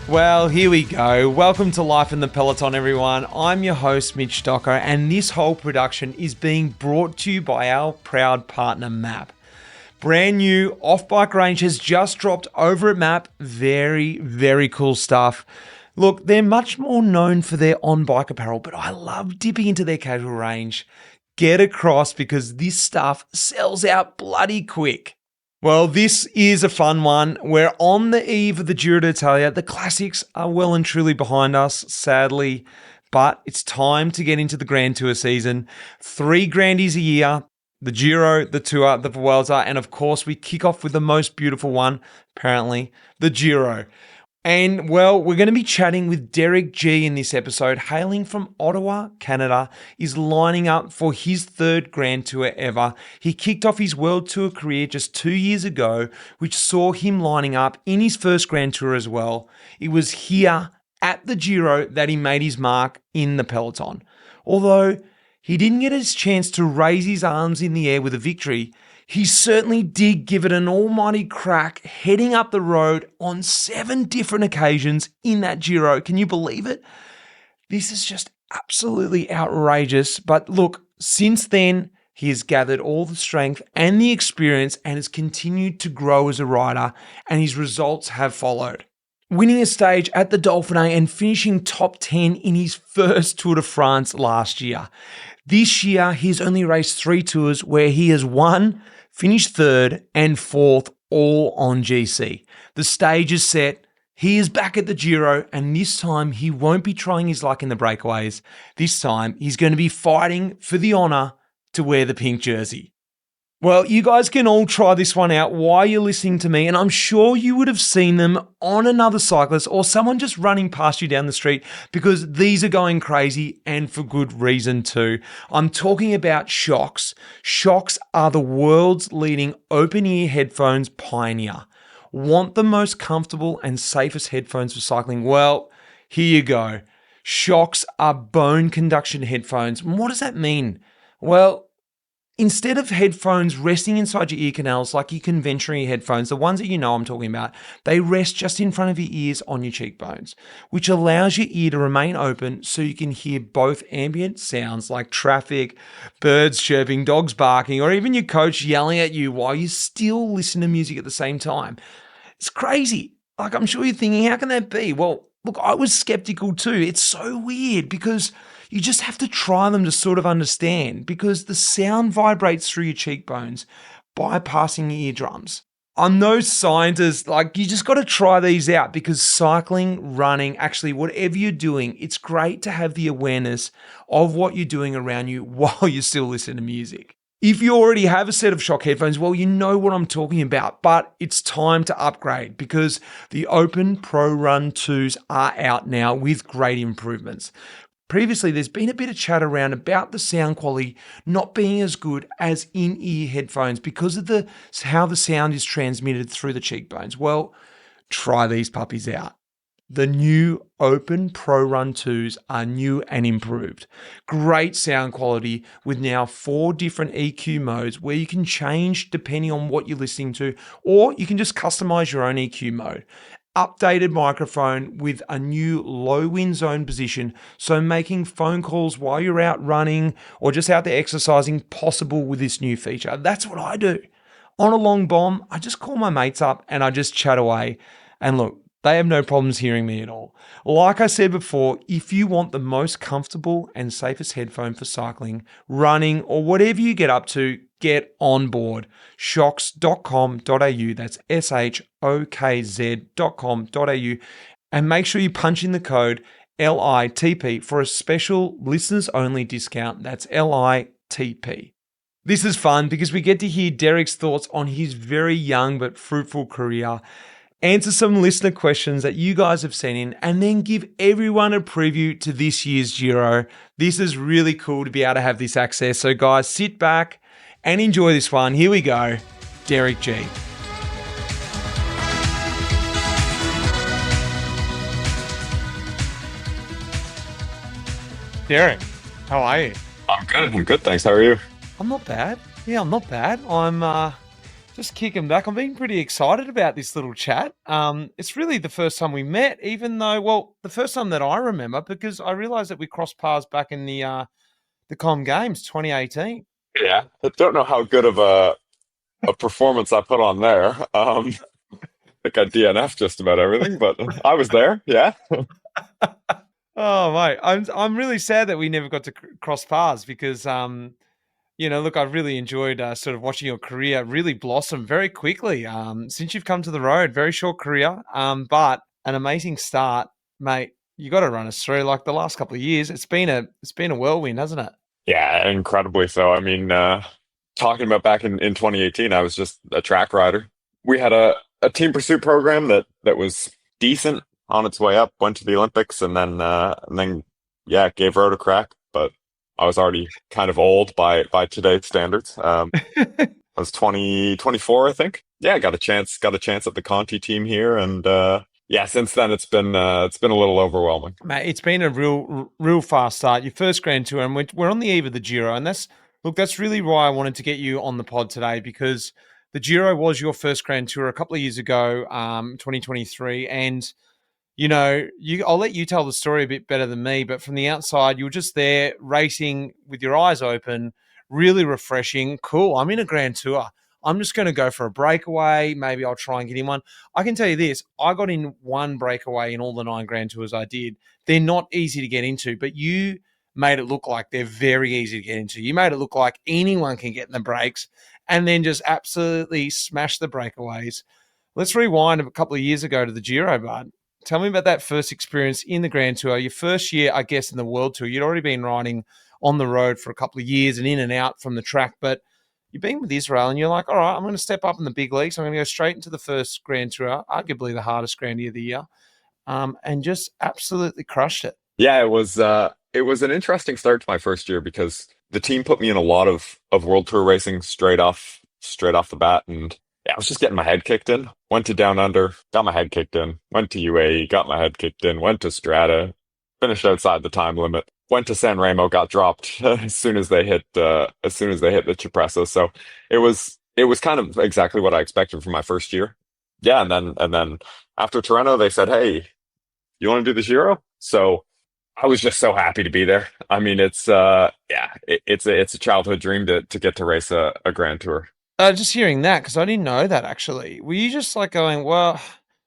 Well, here we go. Welcome to Life in the Peloton, everyone. I'm your host, Mitch Stocker, and this whole production is being brought to you by our proud partner, MAAP. Brand new off-bike range has just dropped over at MAAP. Very, very cool stuff. Look, they're much more known for their on-bike apparel, but I love dipping into their casual range. Get across because this stuff sells out bloody quick. Well, this is a fun one. We're on the eve of the Giro d'Italia. The classics are well and truly behind us, sadly, but it's time to get into the Grand Tour season. 3 Grandies a year, the Giro, the Tour, the Vuelta, and of course we kick off with the most beautiful one, apparently, the Giro. And well, we're going to be chatting with Derek G in this episode, hailing from Ottawa, Canada, is lining up for his 3rd Grand Tour ever. He kicked off his World Tour career just 2 years ago, which saw him lining up in his first Grand Tour as well. It was here at the Giro that he made his mark in the Peloton. Although he didn't get his chance to raise his arms in the air with a victory, he certainly did give it an almighty crack, heading up the road on 7 different occasions in that Giro. Can you believe it? This is just absolutely outrageous. But look, since then, he has gathered all the strength and the experience and has continued to grow as a rider, and his results have followed. Winning a stage at the Dauphiné and finishing top 10 in his first Tour de France last year. This year, he's only raced 3 tours where he has won, finished 3rd and 4th, all on GC. The stage is set. He is back at the Giro, and this time he won't be trying his luck in the breakaways. This time he's going to be fighting for the honour to wear the pink jersey. Well, you guys can all try this one out while you're listening to me, and I'm sure you would have seen them on another cyclist or someone just running past you down the street, because these are going crazy and for good reason too. I'm talking about Shokz. Shokz are the world's leading open-ear headphones pioneer. Want the most comfortable and safest headphones for cycling? Well, here you go. Shokz are bone conduction headphones. And what does that mean? Well, instead of headphones resting inside your ear canals like your conventional headphones, the ones that you know I'm talking about, they rest just in front of your ears on your cheekbones, which allows your ear to remain open so you can hear both ambient sounds like traffic, birds chirping, dogs barking, or even your coach yelling at you while you still listen to music at the same time. It's crazy. Like, I'm sure you're thinking, how can that be? Well, look, I was skeptical too. It's so weird because you just have to try them to sort of understand, because the sound vibrates through your cheekbones, bypassing your eardrums. I'm no scientist, you just got to try these out, because cycling, running, actually whatever you're doing, it's great to have the awareness of what you're doing around you while you're still listening to music. If you already have a set of Shokz headphones, well, you know what I'm talking about, but it's time to upgrade, because the Open Pro Run 2s are out now with great improvements. Previously, there's been a bit of chat around about the sound quality not being as good as in-ear headphones because of how the sound is transmitted through the cheekbones. Well, try these puppies out. The new Open Pro Run 2s are new and improved. Great sound quality with now 4 different EQ modes where you can change depending on what you're listening to, or you can just customize your own EQ mode. Updated microphone with a new low wind zone position, so making phone calls while you're out running or just out there exercising possible with this new feature. That's what I do. On a long bomb, I just call my mates up and I just chat away. And look, they have no problems hearing me at all. Like I said before, if you want the most comfortable and safest headphone for cycling, running, or whatever you get up to, get on board. Shokz.com.au, that's SHOKZ.com.au, and make sure you punch in the code LITP for a special listeners-only discount. That's LITP. This is fun because we get to hear Derek's thoughts on his very young but fruitful career, answer some listener questions that you guys have sent in, and then give everyone a preview to this year's Giro. This is really cool to be able to have this access. So guys, sit back and enjoy this one. Here we go. Derek G. Derek, how are you? I'm good. Thanks. How are you? I'm not bad. Yeah, I'm not bad. I'm Just kicking back. I'm being pretty excited about this little chat. It's really the first time we met, even though, well, the first time that I remember, because I realized that we crossed paths back in the Com Games 2018. Yeah, I don't know how good of a performance I put on there. I think I DNF'd just about everything, but I was there. Yeah. Oh mate, I'm really sad that we never got to cross paths because look, I've really enjoyed sort of watching your career really blossom very quickly. Since you've come to the road, very short career, but an amazing start, mate. You got to run us through like the last couple of years. It's been a whirlwind, hasn't it? Yeah, incredibly so. I mean, talking about back in 2018, I was just a track rider. We had a team pursuit program that was decent on its way up, went to the Olympics, and then yeah, gave road a crack. But I was already kind of old by today's standards. I was 24, I think. Yeah, got a chance at the Conti team here, and yeah, since then it's been a little overwhelming. Mate, it's been a real fast start. Your first Grand Tour, and we're on the eve of the Giro, and that's really why I wanted to get you on the pod today, because the Giro was your first Grand Tour a couple of years ago, 2023, and I'll let you tell the story a bit better than me, but from the outside, you were just there racing with your eyes open, really refreshing. Cool. I'm in a Grand Tour. I'm just going to go for a breakaway. Maybe I'll try and get in one. I can tell you this. I got in one breakaway in all the 9 Grand Tours I did. They're not easy to get into, but you made it look like they're very easy to get into. You made it look like anyone can get in the breaks and then just absolutely smash the breakaways. Let's rewind a couple of years ago to the Giro, bud. Tell me about that first experience in the Grand Tour. Your first year, I guess, in the World Tour. You'd already been riding on the road for a couple of years and in and out from the track, but you've been with Israel and you're like, all right, I'm going to step up in the big leagues. I'm going to go straight into the first Grand Tour, arguably the hardest Grandy of the year, and just absolutely crushed it. Yeah, it was an interesting start to my first year because the team put me in a lot of World Tour racing straight off the bat, and yeah, I was just getting my head kicked in. Went to Down Under, got my head kicked in. Went to UAE, got my head kicked in. Went to Strata, finished outside the time limit. Went to San Remo, got dropped as soon as they hit the Cipressa. So it was kind of exactly what I expected for my first year. Yeah, and then after Torrento, they said, "Hey, you want to do the Giro?" So I was just so happy to be there. I mean, it's a childhood dream to get to race a Grand Tour. Just hearing that, because I didn't know that actually. Were you just like going, well,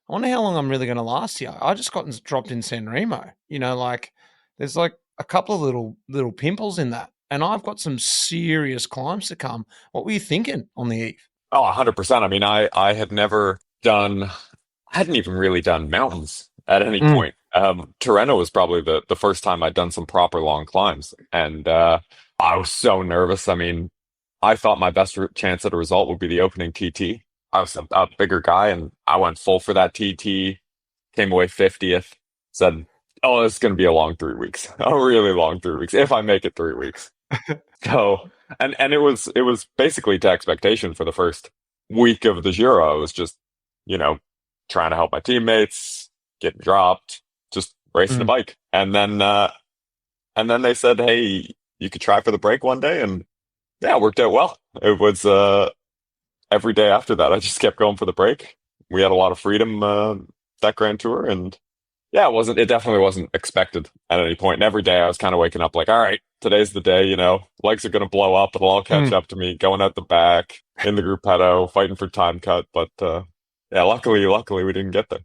I wonder how long I'm really going to last here? I just got dropped in San Remo. Like there's like a couple of little pimples in that. And I've got some serious climbs to come. What were you thinking on the eve? Oh, 100%. I mean, I had never done, I hadn't even really done mountains at any Mm. point. Torrento was probably the first time I'd done some proper long climbs. And I was so nervous. I mean, I thought my best chance at a result would be the opening TT. I was a bigger guy and I went full for that TT, came away 50th, said, "Oh, this is going to be a long 3 weeks, a really long 3 weeks, if I make it 3 weeks." So, and it was basically to expectation for the first week of the Giro. I was just, you know, trying to help my teammates, getting dropped, just racing the Mm. bike. And then they said, "Hey, you could try for the break one day." And yeah, it worked out well. It was every day after that, I just kept going for the break. We had a lot of freedom that Grand Tour, and yeah, it definitely wasn't expected at any point. And every day I was kind of waking up like, all right, today's the day, legs are going to blow up. It'll all catch Mm. up to me going out the back in the gruppetto, fighting for time cut. But yeah, luckily we didn't get there.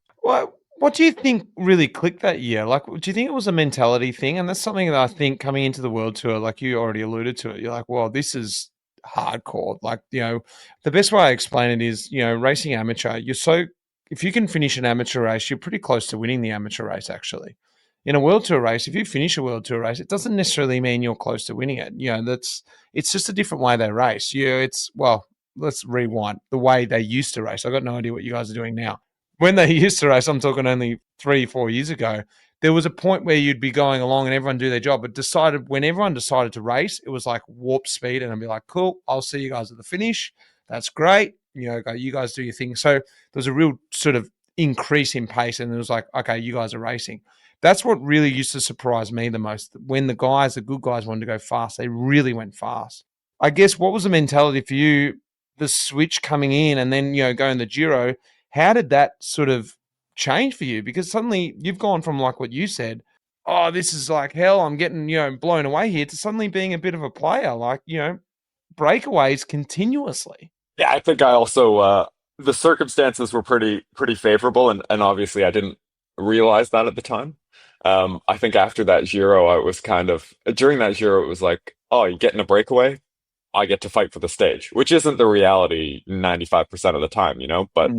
What do you think really clicked that year? Like, do you think it was a mentality thing? And that's something that I think coming into the World Tour, like you already alluded to it, you're like, well, this is hardcore. Like, the best way I explain it is, racing amateur, if you can finish an amateur race, you're pretty close to winning the amateur race, actually. In a World Tour race, if you finish a World Tour race, it doesn't necessarily mean you're close to winning it. It's just a different way they race. Well, let's rewind the way they used to race. I've got no idea what you guys are doing now. When they used to race, I'm talking only 3-4 years ago, there was a point where you'd be going along and everyone do their job, but when everyone decided to race, it was like warp speed, and I'd be like, cool, I'll see you guys at the finish. That's great. You guys do your thing. So there was a real sort of increase in pace, and it was like, okay, you guys are racing. That's what really used to surprise me the most. When the good guys wanted to go fast, they really went fast. I guess what was the mentality for you the switch coming in and then, going the Giro, how did that sort of change for you? Because suddenly you've gone from like what you said, oh, this is like hell, I'm getting, blown away here, to suddenly being a bit of a player, like, breakaways continuously. Yeah, I think I also the circumstances were pretty favorable, and obviously I didn't realize that at the time. I think after that Giro, I was kind of during that Giro, it was like, oh, you get in a breakaway, I get to fight for the stage, which isn't the reality 95% of the time, But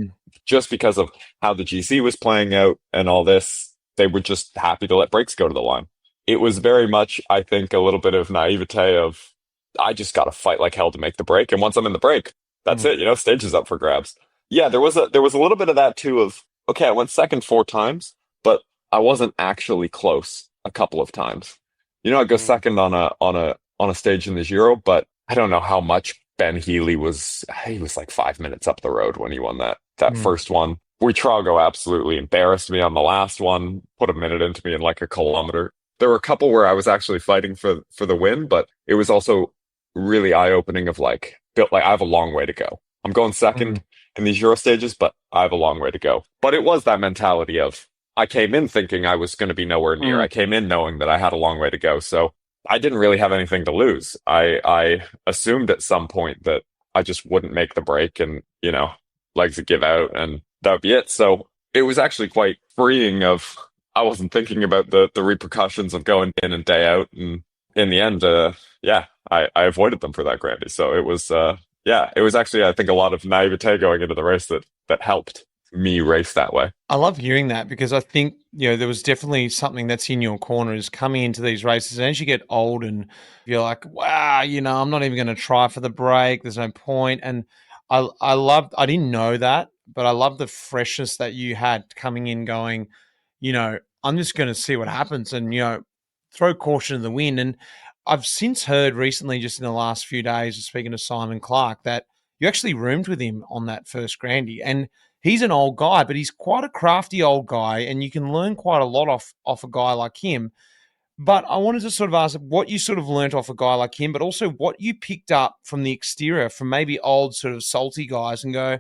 just because of how the GC was playing out and all this, they were just happy to let breaks go to the line. It was very much, I think, a little bit of naivete of I just got to fight like hell to make the break, and once I'm in the break, that's it. Stage is up for grabs. Yeah, there was a little bit of that too. Of okay, I went second 4 times, but I wasn't actually close a couple of times. I go second on a stage in the Giro, but I don't know how much Ben Healy was. He was like 5 minutes up the road when he won that first one. Buitrago absolutely embarrassed me on the last one, put a minute into me in like a kilometer. There were a couple where I was actually fighting for the win, but it was also really eye-opening of like I have a long way to go. I'm going second in these Euro stages, but I have a long way to go. But it was that mentality of I came in thinking I was going to be nowhere near. I came in knowing that I had a long way to go. So I didn't really have anything to lose. I assumed at some point that I just wouldn't make the break and, legs would give out and that would be it. So it was actually quite freeing of I wasn't thinking about the repercussions of going in and day out. And in the end, I avoided them for that grandy. So it was, it was actually, I think, a lot of naivete going into the race that helped me race that way. I love hearing that because I think, there was definitely something that's in your corner is coming into these races. And as you get old and you're like, wow, I'm not even going to try for the break. There's no point. And I didn't know that, but I love the freshness that you had coming in going, I'm just going to see what happens and, throw caution to the wind. And I've since heard recently, just in the last few days, speaking to Simon Clark, that you actually roomed with him on that first grandy. And he's an old guy, but he's quite a crafty old guy, and you can learn quite a lot off a guy like him. But I wanted to sort of ask what you sort of learnt off a guy like him, but also what you picked up from the exterior, from maybe old sort of salty guys, and go,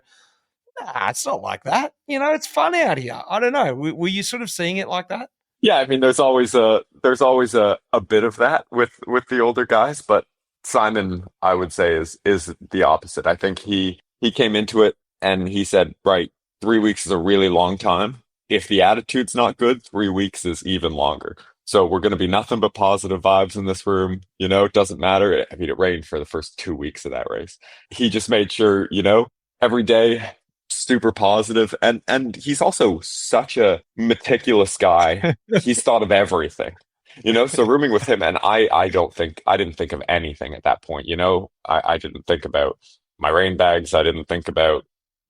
nah, it's not like that. It's fun out here. I don't know. Were you sort of seeing it like that? Yeah, I mean, there's always a bit of that with the older guys, but Simon, I would say, is the opposite. I think he came into it and he said, right, 3 weeks is a really long time. If the attitude's not good, 3 weeks is even longer. So we're going to be nothing but positive vibes in this room. It doesn't matter. I mean, it rained for the first 2 weeks of that race. He just made sure, every day, super positive. And he's also such a meticulous guy. He's thought of everything, so rooming with him. And I didn't think of anything at that point. I didn't think about my rain bags. I didn't think about,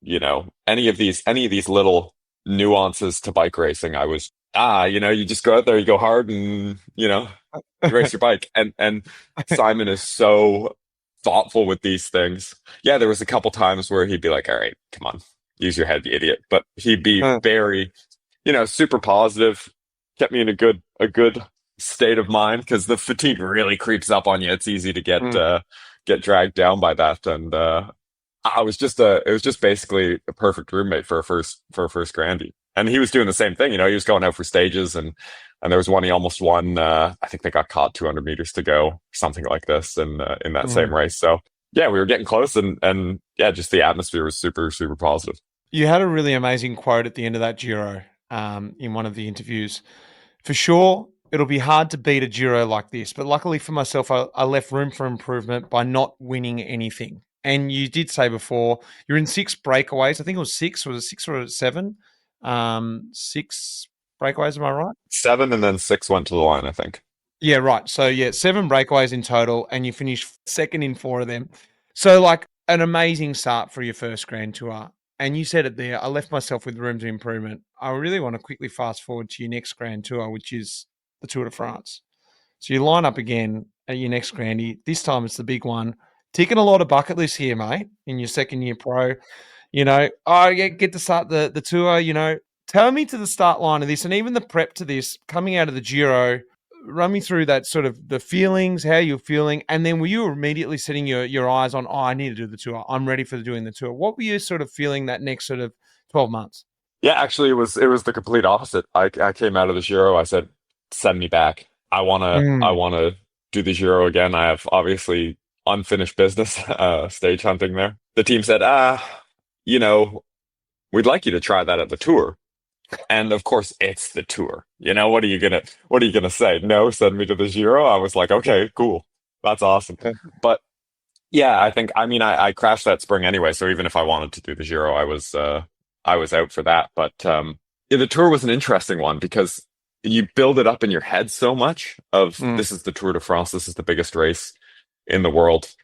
any of these little nuances to bike racing. I was, you just go out there, you go hard and, you race your bike. And Simon is so thoughtful with these things. Yeah, there was a couple times where he'd be like, all right, come on, use your head, you idiot. But he'd be very, super positive, kept me in a good state of mind because the fatigue really creeps up on you. It's easy to get dragged down by that. And it was just basically a perfect roommate for a first grandy. And he was doing the same thing. He was going out for stages and there was one he almost won. I think they got caught 200 meters to go, something like this, in that same race. So yeah, we were getting close, and yeah, just the atmosphere was super, super positive. You had a really amazing quote at the end of that Giro in one of the interviews. For sure, it'll be hard to beat a Giro like this, but luckily for myself, I left room for improvement by not winning anything. And you did say before, you're in 6 breakaways. I think it was 6. Was it 6 or 7? 6 breakaways, am I right? 7 and then 6 went to the line, I think. Yeah, right. So, 7 breakaways in total, and you finished second in 4 of them. So, like, an amazing start for your first Grand Tour. And you said it there, I left myself with room to improvement. I really want to quickly fast forward to your next Grand Tour, which is the Tour de France. So you line up again at your next Grandy. This time it's the big one. Ticking a lot of bucket lists here, mate, in your second year pro. Get to start the tour, tell me to the start line of this and even the prep to this coming out of the Giro. run me through that sort of the feelings, how you're feeling, and then were you immediately setting your eyes on, I need to do the tour. I'm ready for doing the tour. What were you sort of feeling that next sort of 12 months? Yeah, actually, it was the complete opposite. I came out of the Giro. I said, "Send me back. I wanna do the Giro again." I have obviously unfinished business, stage hunting there. The team said, you know, we'd like you to try that at the tour. And of course, it's the tour. What are you gonna say? No, send me to the Giro. I was like, okay, cool, that's awesome. But yeah, I crashed that spring anyway. So even if I wanted to do the Giro, I was out for that. But yeah, the tour was an interesting one because you build it up in your head so much of this is the Tour de France, this is the biggest race in the world.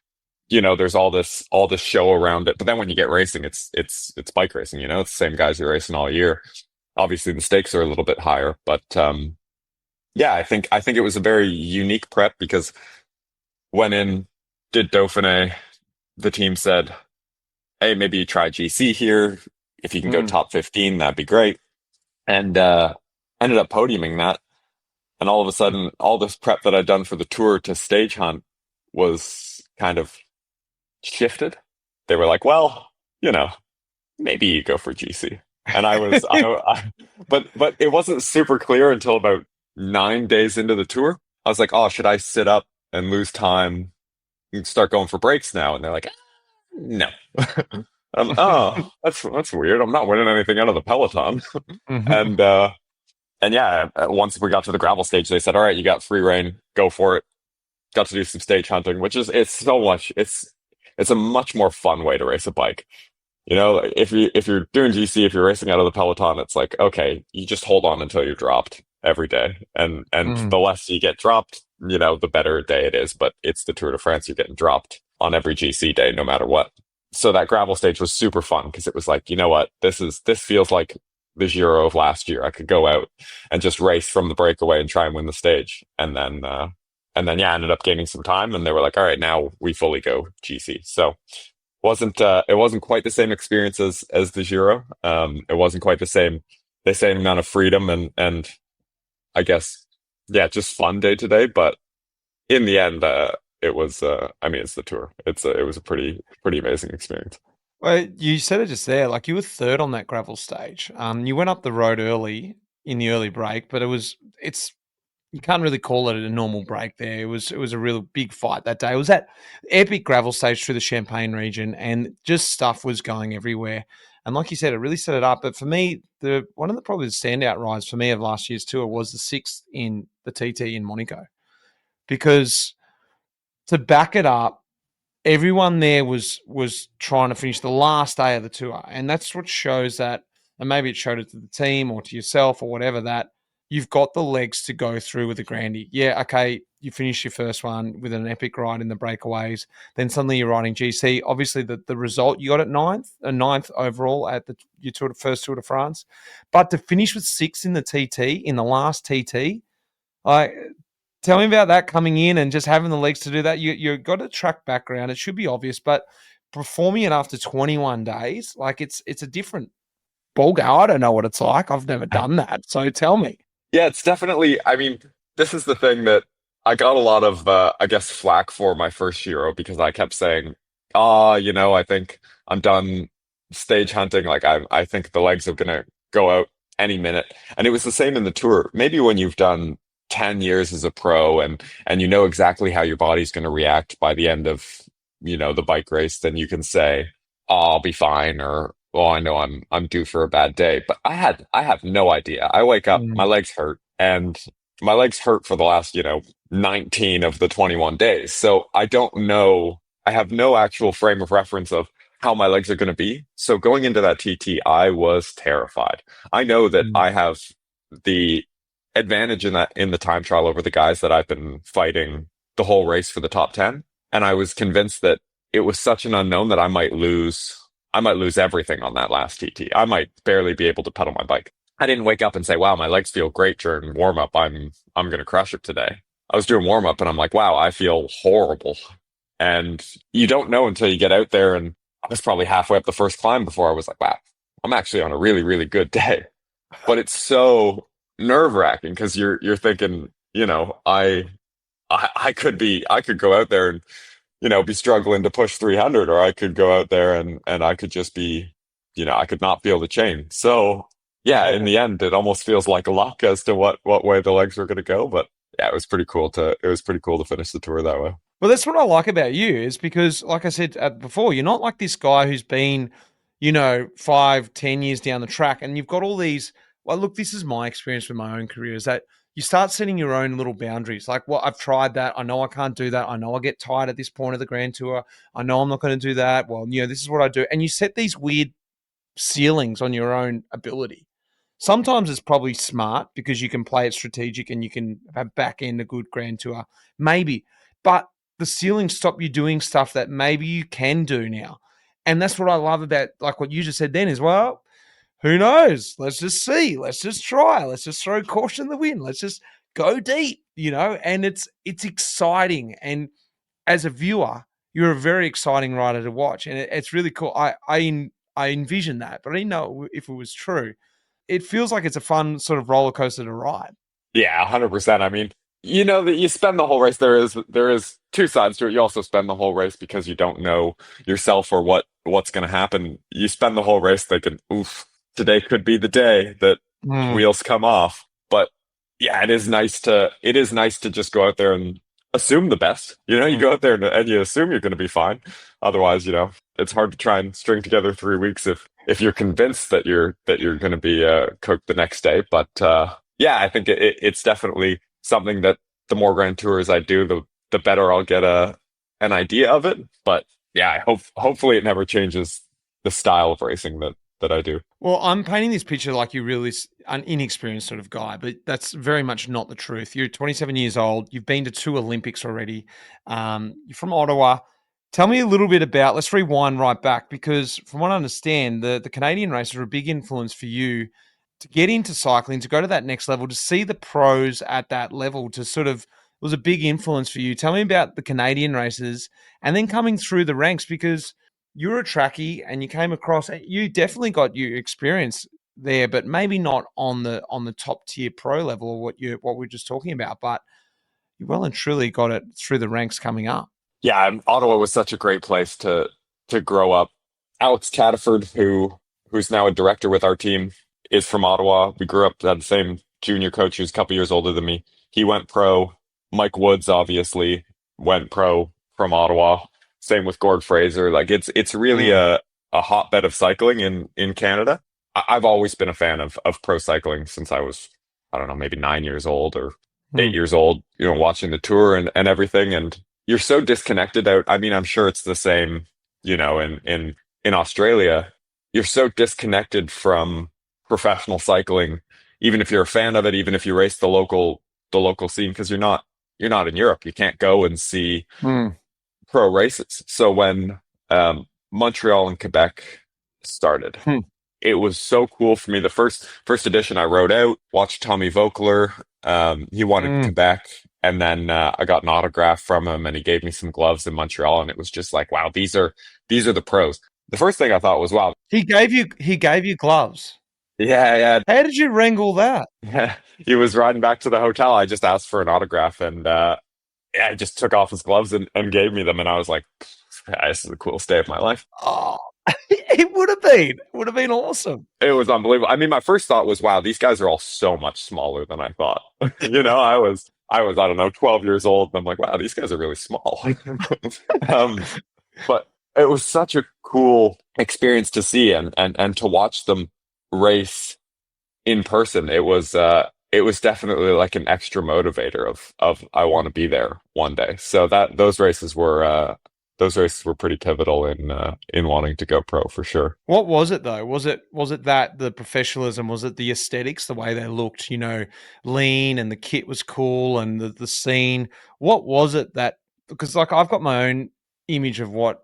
There's all this show around it. But then when you get racing, it's bike racing. It's the same guys you're racing all year. Obviously, the stakes are a little bit higher, but yeah, I think it was a very unique prep because went in, did Dauphiné. The team said, "Hey, maybe you try GC here. If you can go top 15, that'd be great." And ended up podiuming that. And all of a sudden, all this prep that I'd done for the tour to stage hunt was kind of shifted. They were like, "Well, maybe you go for GC." And I was, but it wasn't super clear until about 9 days into the tour. I was like, "Oh, should I sit up and lose time and start going for breaks now?" And they're like, "No." Oh, that's weird. I'm not winning anything out of the Peloton. And yeah, once we got to the gravel stage, they said, "All right, you got free reign, go for it." Got to do some stage hunting, which is it's a much more fun way to race a bike. If you're doing GC, if you're racing out of the Peloton, it's like, okay, you just hold on until you're dropped every day. And the less you get dropped, the better day it is. But it's the Tour de France, you're getting dropped on every GC day, no matter what. So that gravel stage was super fun because it was like, you know what, this feels like the Giro of last year. I could go out and just race from the breakaway and try and win the stage. Yeah, I ended up gaining some time and they were like, all right, now we fully go GC. So it wasn't quite the same experience as the Giro. It wasn't quite the same amount of freedom and I guess, yeah, just fun day to day. But in the end, it was, it's the tour. It was a pretty amazing experience. Well, you said it just there, like you were third on that gravel stage. You went up the road early in the early break, but you can't really call it a normal break there. It was a real big fight that day. It was that epic gravel stage through the Champagne region and just stuff was going everywhere. And like you said, it really set it up. But for me, one of the probably the standout rides for me of last year's tour was the 6th in the TT in Monaco. Because to back it up, everyone there was trying to finish the last day of the tour. And that's what shows that, and maybe it showed it to the team or to yourself or whatever, that you've got the legs to go through with the grandy. Yeah, okay, you finish your first one with an epic ride in the breakaways. Then suddenly you're riding GC. Obviously, the result, you got it ninth overall at your first Tour de France. But to finish with 6 in the TT, in the last TT, tell me about that coming in and just having the legs to do that. You've got a track background. It should be obvious, but performing it after 21 days, like it's a different ballgame. I don't know what it's like. I've never done that. So tell me. Yeah, it's definitely, this is the thing that I got a lot of, I guess, flack for my first Giro because I kept saying, I think I'm done stage hunting. Like, I think the legs are going to go out any minute. And it was the same in the tour. Maybe when you've done 10 years as a pro and you know exactly how your body's going to react by the end of, the bike race, then you can say, "Oh, I'll be fine," or, "Oh, I know I'm due for a bad day." But I have no idea. I wake up, my legs hurt, and my legs hurt for the last, 19 of the 21 days. So I don't know. I have no actual frame of reference of how my legs are going to be. So going into that TT, I was terrified. I know that I have the advantage in the time trial over the guys that I've been fighting the whole race for the top 10. And I was convinced that it was such an unknown that I might lose everything on that last TT. I might barely be able to pedal my bike. I didn't wake up and say, "Wow, my legs feel great during warm up. I'm going to crush it today." I was doing warm up and I'm like, "Wow, I feel horrible." And you don't know until you get out there. And I was probably halfway up the first climb before I was like, "Wow, I'm actually on a really, really good day." But it's so nerve wracking because you're thinking, you know, I could go out there and, be struggling to push 300, or I could go out there and I could just be, I could not feel the chain. So yeah, in the end, it almost feels like a lock as to what way the legs were going to go. But yeah, it was pretty cool to finish the tour that way. Well, that's what I like about you is because, like I said before, you're not like this guy who's been, 5-10 years down the track, and you've got all these. Well, look, this is my experience with my own career is that you start setting your own little boundaries. Like, well, I've tried that. I know I can't do that. I know I get tired at this point of the Grand Tour. I know I'm not going to do that. Well, this is what I do. And you set these weird ceilings on your own ability. Sometimes it's probably smart because you can play it strategic and you can have back end a good Grand Tour. Maybe. But the ceilings stop you doing stuff that maybe you can do now. And that's what I love about, like what you just said then is, well, who knows? Let's just see. Let's just try. Let's just throw caution in the wind. Let's just go deep, and it's exciting. And as a viewer, you're a very exciting rider to watch. And it's really cool. I envision that, but I didn't know if it was true. It feels like it's a fun sort of roller coaster to ride. Yeah, 100%. I mean, that you spend the whole race. There is two sides to it. You also spend the whole race because you don't know yourself or what's going to happen. You spend the whole race thinking, "Oof, today could be the day that wheels come off." But yeah, it is nice to just go out there and assume the best. You go out there and you assume you're going to be fine. Otherwise, it's hard to try and string together 3 weeks if you're convinced that you're going to be cooked the next day. But yeah, I think it's definitely something that the more Grand Tours I do, the better I'll get an idea of it. But yeah, hopefully it never changes the style of racing that I do. Well, I'm painting this picture like you're really an inexperienced sort of guy, but that's very much not the truth. You're 27 years old. You've been to 2 Olympics already. You're from Ottawa. Tell me a little bit about, let's rewind right back, because from what I understand, the Canadian races are a big influence for you to get into cycling, to go to that next level, to see the pros at that level, to sort of, it was a big influence for you. Tell me about the Canadian races and then coming through the ranks, because you're a trackie and you came across, you definitely got your experience there, but maybe not on the top tier pro level or what we're just talking about, but you well and truly got it through the ranks coming up. Yeah, Ottawa was such a great place to grow up. Alex Cataford, who's now a director with our team, is from Ottawa. We grew up, had the same junior coach who's a couple years older than me. He went pro. Mike Woods obviously went pro from Ottawa. Same with Gord Fraser. Like it's really a hotbed of cycling in Canada. I've always been a fan of pro cycling since I was, I don't know, maybe 9 years old or 8 years old, watching the tour and everything. And you're so disconnected out. I mean, I'm sure it's the same, in Australia. You're so disconnected from professional cycling, even if you're a fan of it, even if you race the local scene, because you're not in Europe. You can't go and see pro races. So when Montreal and Quebec started, it was so cool for me. The first edition I rode out, watched Tommy Voeckler. He won in Quebec, and then I got an autograph from him, and he gave me some gloves in Montreal, and it was just like, wow, these are the pros. The first thing I thought was, wow, he gave you gloves. Yeah. How did you wrangle that? Yeah, he was riding back to the hotel. I just asked for an autograph, and yeah, he just took off his gloves and gave me them, and I was like, this is the coolest day of my life. Oh, it would have been awesome. It was unbelievable. I mean, my first thought was, wow, these guys are all so much smaller than I thought. I was, I don't know, 12 years old, and I'm like, wow, these guys are really small. But it was such a cool experience to see and to watch them race in person. It was definitely like an extra motivator of I want to be there one day. So those races were pretty pivotal in wanting to go pro for sure. What was it though? Was it that the professionalism? Was it the aesthetics, the way they looked? Lean, and the kit was cool, and the scene. What was it that? Because like I've got my own image of what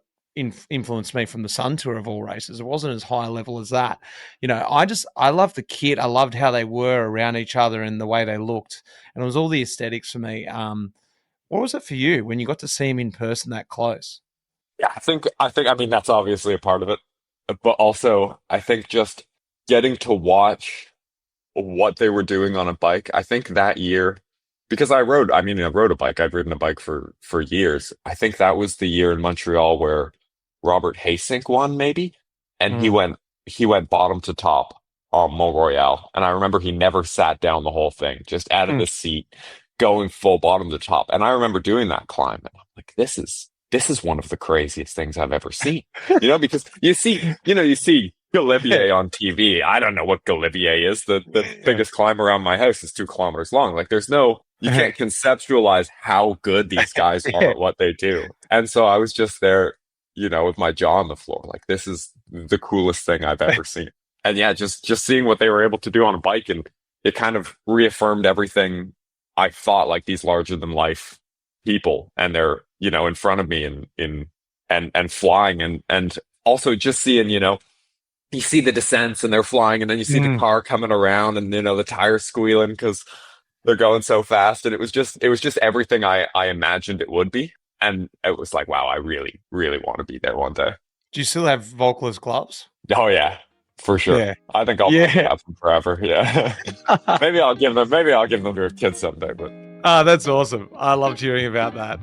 influenced me from the Sun Tour of all races. It wasn't as high level as that. I loved the kit. I loved how they were around each other and the way they looked, and it was all the aesthetics for me. What was it for you when you got to see him in person that close? Yeah, I mean, that's obviously a part of it, but also I think just getting to watch what they were doing on a bike. I think that year because I rode a bike. I've ridden a bike for years. I think that was the year in Montreal where Robert Hasink won, maybe, and he went bottom to top on Mont Royal, and I remember he never sat down the whole thing, just added a seat, going full bottom to top. And I remember doing that climb, and I'm like, this is one of the craziest things I've ever seen. Because you see Galibier on TV. I don't know what Galibier is. The biggest climb around my house is 2 kilometers long. Like you can't conceptualize how good these guys are at what they do. And so I was just there, with my jaw on the floor. Like, this is the coolest thing I've ever seen. And yeah, just seeing what they were able to do on a bike, and it kind of reaffirmed everything I thought, like these larger than life people, and they're, in front of me and flying, and also just seeing, you see the descents and they're flying, and then you see the car coming around, and the tires squealing because they're going so fast. And it was just everything I imagined it would be. And it was like, wow, I really, really want to be there one day. Do you still have Volkless gloves? Oh yeah, for sure. Yeah. I think I'll have them forever. Yeah. maybe I'll give them to a kid someday. But that's awesome. I loved hearing about that.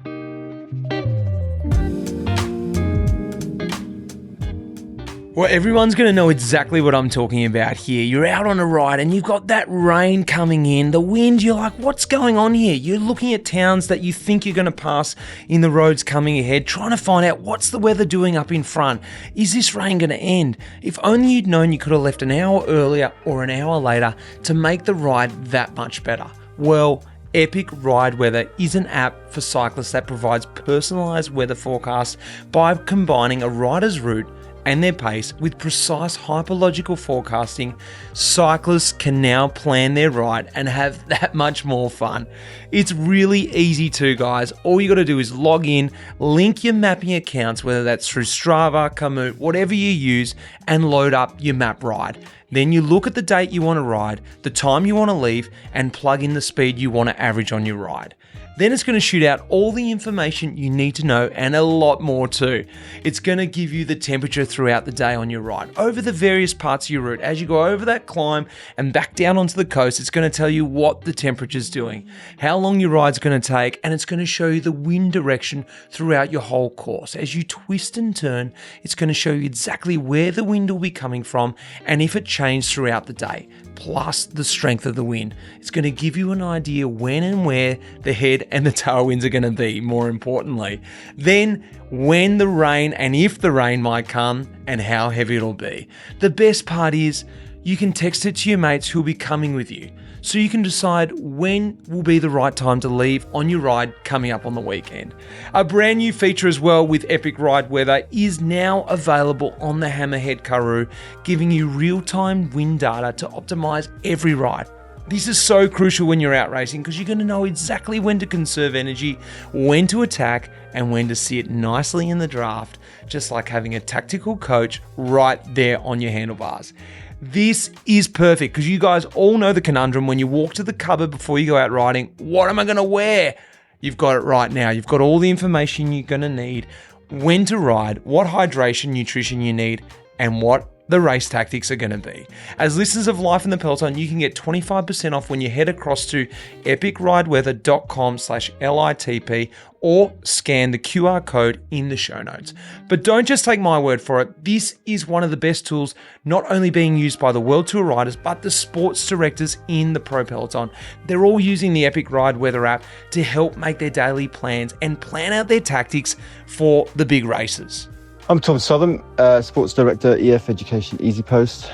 Well, everyone's going to know exactly what I'm talking about here. You're out on a ride and you've got that rain coming in, the wind, you're like, what's going on here? You're looking at towns that you think you're going to pass in the roads coming ahead, trying to find out what's the weather doing up in front. Is this rain going to end? If only you'd known you could have left an hour earlier or an hour later to make the ride that much better. Well, Epic Ride Weather is an app for cyclists that provides personalised weather forecasts by combining a rider's route and their pace with precise hyperlogical forecasting. Cyclists can now plan their ride and have that much more fun. It's really easy too, guys. All you got to do is log in, link your mapping accounts, whether that's through Strava, Komoot, whatever you use, and load up your map ride. Then you look at the date you want to ride, the time you want to leave, and plug in the speed you want to average on your ride. Then it's going to shoot out all the information you need to know and a lot more too. It's going to give you the temperature throughout the day on your ride, over the various parts of your route. As you go over that climb and back down onto the coast, it's going to tell you what the temperature's doing, how long your ride's going to take, and it's going to show you the wind direction throughout your whole course. As you twist and turn, it's going to show you exactly where the wind will be coming from and if it changed throughout the day, plus the strength of the wind. It's going to give you an idea when and where the head and the tailwinds are going to be, more importantly. Then when the rain and if the rain might come and how heavy it'll be. The best part is you can text it to your mates who'll be coming with you, so you can decide when will be the right time to leave on your ride coming up on the weekend. A brand new feature as well with Epic Ride Weather is now available on the Hammerhead Karoo, giving you real-time wind data to optimize every ride. This is so crucial when you're out racing because you're going to know exactly when to conserve energy, when to attack, and when to sit nicely in the draft, just like having a tactical coach right there on your handlebars. This is perfect because you guys all know the conundrum when you walk to the cupboard before you go out riding. What am I going to wear? You've got it right now. You've got all the information you're going to need, when to ride, what hydration, nutrition you need, and what the race tactics are going to be. As listeners of Life in the Peloton, you can get 25% off when you head across to epicrideweather.com/LITP or scan the QR code in the show notes. But don't just take my word for it. This is one of the best tools, not only being used by the World Tour riders, but the sports directors in the Pro Peloton. They're all using the Epic Ride Weather app to help make their daily plans and plan out their tactics for the big races. I'm Tom Southern, Sports Director, EF Education Easy Post.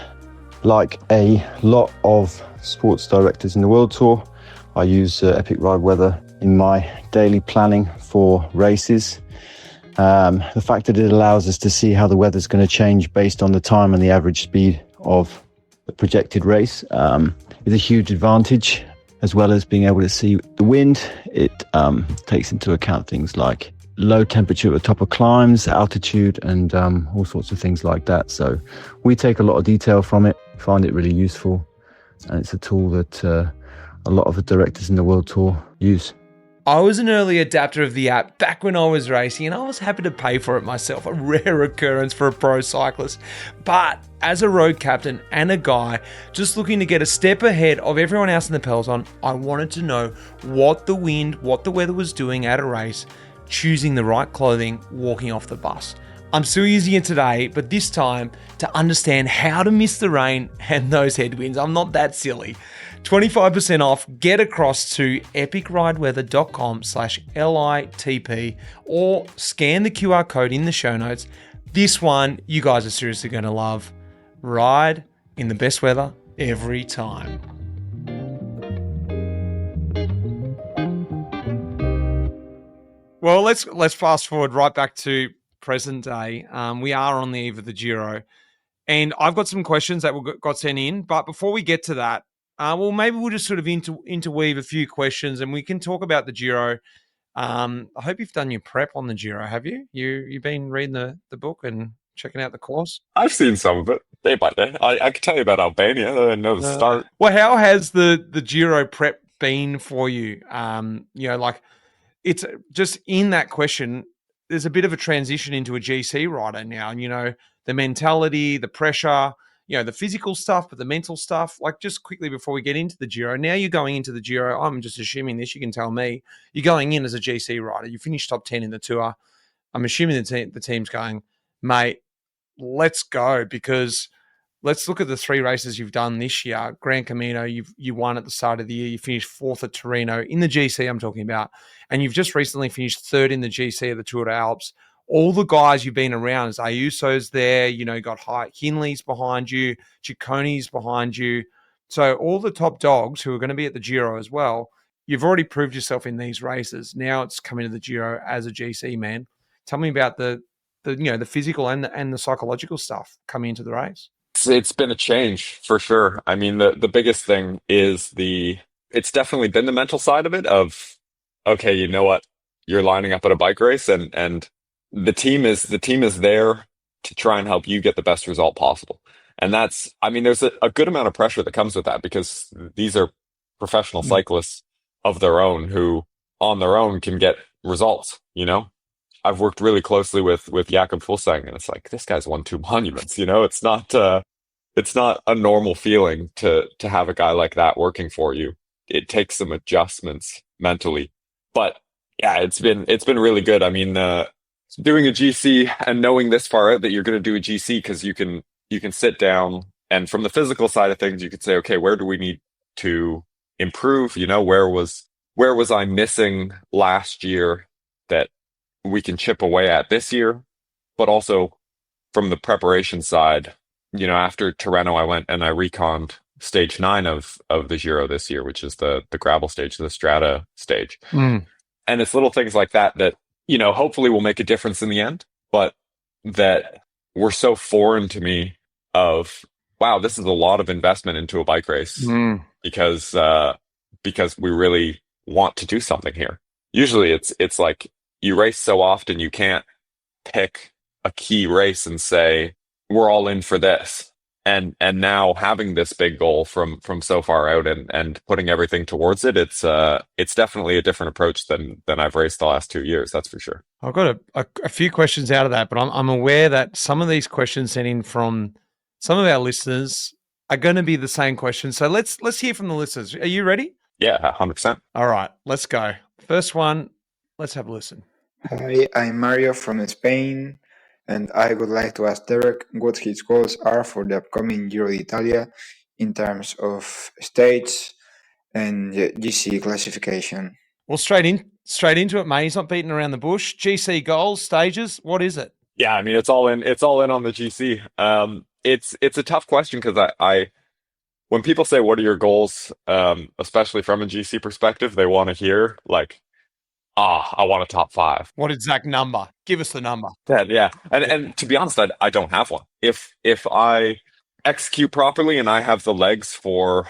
Like a lot of sports directors in the World Tour, I use Epic Ride Weather in my daily planning for races. The fact that it allows us to see how the weather's going to change based on the time and the average speed of the projected race is a huge advantage, as well as being able to see the wind. It takes into account things like low temperature at the top of climbs, altitude, and all sorts of things like that. So we take a lot of detail from it, find it really useful, and it's a tool that a lot of the directors in the World Tour use. I was an early adapter of the app back when I was racing, and I was happy to pay for it myself, a rare occurrence for a pro cyclist. But as a road captain and a guy just looking to get a step ahead of everyone else in the peloton, I wanted to know what the wind, what the weather was doing at a race, choosing the right clothing, walking off the bus. I'm still using it today, but this time to understand how to miss the rain and those headwinds. I'm not that silly. 25% off, get across to epicrideweather.com/LITP or scan the QR code in the show notes. This one you guys are seriously going to love. Ride in the best weather every time. Well, let's fast forward right back to present day. We are on the eve of the Giro, and I've got some questions that got sent in. But before we get to that, maybe we'll just sort of interweave a few questions, and we can talk about the Giro. I hope you've done your prep on the Giro. Have you? You've been reading the book and checking out the course? I've seen some of it day by day. I can tell you about Albania. I know the start. Well, how has the Giro prep been for you? It's just in that question, there's a bit of a transition into a GC rider now, and the mentality, the pressure, the physical stuff, but the mental stuff. Like, just quickly before we get into the Giro, now you're going into the Giro. I'm just assuming this. You can tell me. You're going in as a GC rider. You finished top 10 in the Tour. I'm assuming the team's going, mate, let's go, because let's look at the 3 races you've done this year. Gran Camino, you won at the start of the year. You finished 4th at Torino in the GC I'm talking about. And you've just recently finished 3rd in the GC of the Tour de Alps. All the guys you've been around, is Ayuso's there, you got Hindley's behind you, Cicconi's behind you. So all the top dogs who are going to be at the Giro as well, you've already proved yourself in these races. Now it's coming to the Giro as a GC, man. Tell me about the physical and the psychological stuff coming into the race. It's been a change for sure. I mean, the biggest thing is it's definitely been the mental side of it of, okay, you know what? You're lining up at a bike race and the team is there to try and help you get the best result possible. And there's a good amount of pressure that comes with that, because these are professional cyclists of their own who on their own can get results, I've worked really closely with Jakob Fuglsang, and it's like, this guy's won 2 monuments, it's not a normal feeling to have a guy like that working for you. It takes some adjustments mentally, but yeah, it's been really good. I mean, doing a GC and knowing this far out that you're going to do a GC, because you can sit down, and from the physical side of things, you could say, okay, where do we need to improve? Where was I missing last year that we can chip away at this year? But also from the preparation side, after Tirreno, I went and I reconned stage 9 of the Giro this year, which is the gravel stage, the strata stage. And it's little things like that hopefully will make a difference in the end, but that were so foreign to me of, wow, this is a lot of investment into a bike race because we really want to do something here. Usually it's like you race so often you can't pick a key race and say, we're all in for this. And now having this big goal from so far out and putting everything towards it, it's definitely a different approach than I've raced the last 2 years. That's for sure. I've got a few questions out of that, but I'm aware that some of these questions sent in from some of our listeners are going to be the same questions. So let's hear from the listeners. Are you ready? Yeah, 100%. All right, let's go. First one, let's have a listen. Hi, I'm Mario from Spain, and I would like to ask Derek what his goals are for the upcoming Giro d'Italia in terms of stage and GC classification. Well, straight into it, mate. He's not beating around the bush. GC goals, stages, what is it? Yeah, I mean, it's all in on the GC. It's a tough question, because I when people say, what are your goals, especially from a GC perspective, they want to hear like, I want a top 5. What exact number? Give us the number. Yeah. And to be honest, I don't have one. If I execute properly and I have the legs for,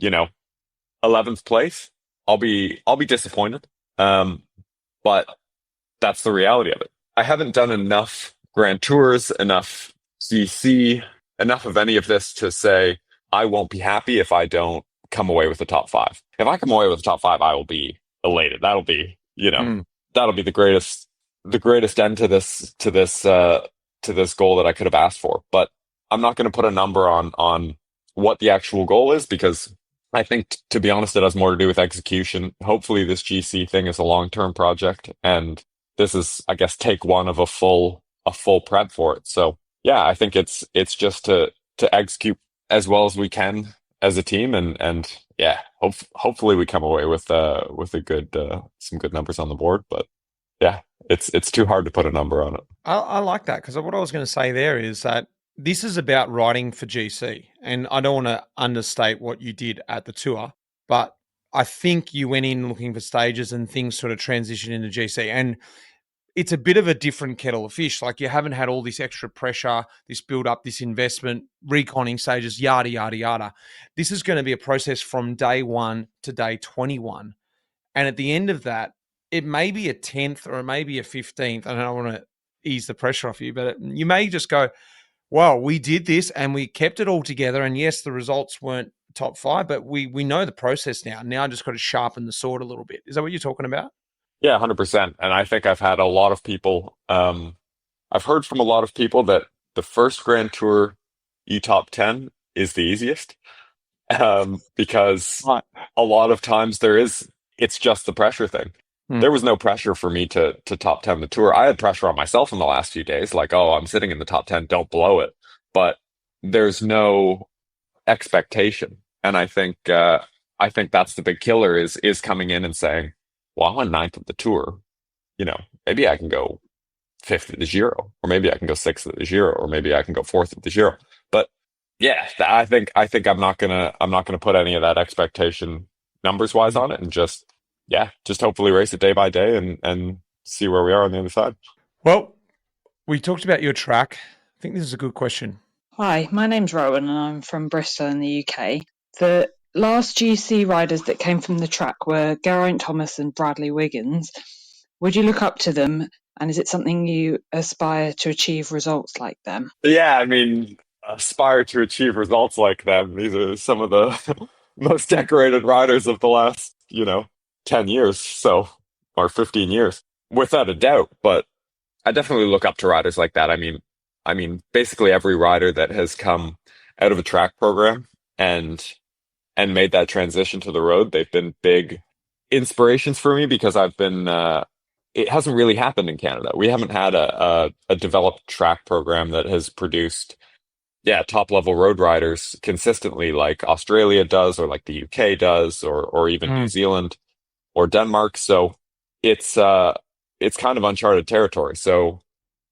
11th place, I'll be disappointed. But that's the reality of it. I haven't done enough Grand Tours, enough GC, enough of any of this to say I won't be happy if I don't come away with the top 5. If I come away with the top 5, I will be elated. That'll be, that'll be the greatest end to this goal that I could have asked for. But I'm not going to put a number on what the actual goal is, because I think, to be honest, it has more to do with execution. Hopefully this GC thing is a long-term project, and this is, I guess, take one of a full prep for it. So yeah, I think it's just to execute as well as we can as a team, and yeah, hopefully we come away with a good some good numbers on the board. But yeah, it's too hard to put a number on it. I like that, because what I was going to say there is that this is about riding for GC, and I don't want to understate what you did at the tour, but I think you went in looking for stages and things sort of transition into GC, and it's a bit of a different kettle of fish. Like, you haven't had all this extra pressure, this build up, this investment, reconning stages, yada, yada, yada. This is going to be a process from day 1 to day 21. And at the end of that, it may be a 10th or it may be a 15th. I don't want to ease the pressure off you, but you may just go, well, we did this and we kept it all together. And yes, the results weren't top 5, but we know the process now. Now I just got to sharpen the sword a little bit. Is that what you're talking about? Yeah, 100%. And I think I've had a lot of people, I've heard from a lot of people that the first Grand Tour top 10 is the easiest, because a lot of times it's just the pressure thing. There was no pressure for me to top 10 the tour. I had pressure on myself in the last few days, like, oh, I'm sitting in the top 10, don't blow it. But there's no expectation. And I think that's the big killer is coming in and saying, well, I went 9th at the tour. Maybe I can go 5th at the Giro, or maybe I can go 6th at the Giro, or maybe I can go 4th at the Giro. But yeah, I think I'm not gonna put any of that expectation numbers wise on it, and just hopefully race it day by day and see where we are on the other side. Well, we talked about your track. I think this is a good question. Hi, my name's Rowan and I'm from Bristol in the UK. The last GC riders that came from the track were Geraint Thomas and Bradley Wiggins. Would you look up to them, and is it something you aspire to achieve results like them? Yeah, I mean, aspire to achieve results like them. These are some of the most decorated riders of the last, 10 years, or 15 years, without a doubt. But I definitely look up to riders like that. I mean, basically every rider that has come out of a track program and made that transition to the road, they've been big inspirations for me, because I've been, it hasn't really happened in Canada. We haven't had a developed track program that has produced, top level road riders consistently, like Australia does, or like the UK does, or even New Zealand or Denmark. So it's kind of uncharted territory. So,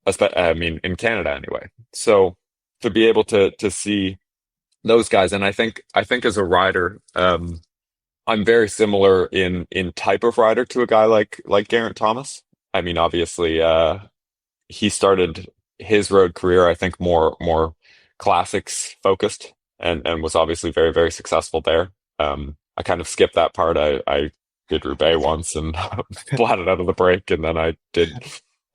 in Canada anyway. So to be able to see those guys, and I think as a rider, I'm very similar in type of rider to a guy like Geraint Thomas. I mean, obviously, he started his road career, I think, more classics focused, and was obviously very, very successful there. I kind of skipped that part. I did Roubaix once and flatted out of the break, and then I did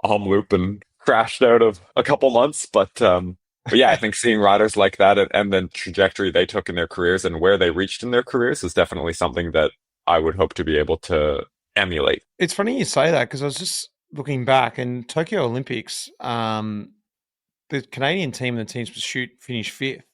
Omloop and crashed out of a couple months. But yeah, I think seeing riders like that and the trajectory they took in their careers and where they reached in their careers is definitely something that I would hope to be able to emulate. It's funny you say that, because I was just looking back in Tokyo Olympics, the Canadian team and the team's pursuit finished 5th.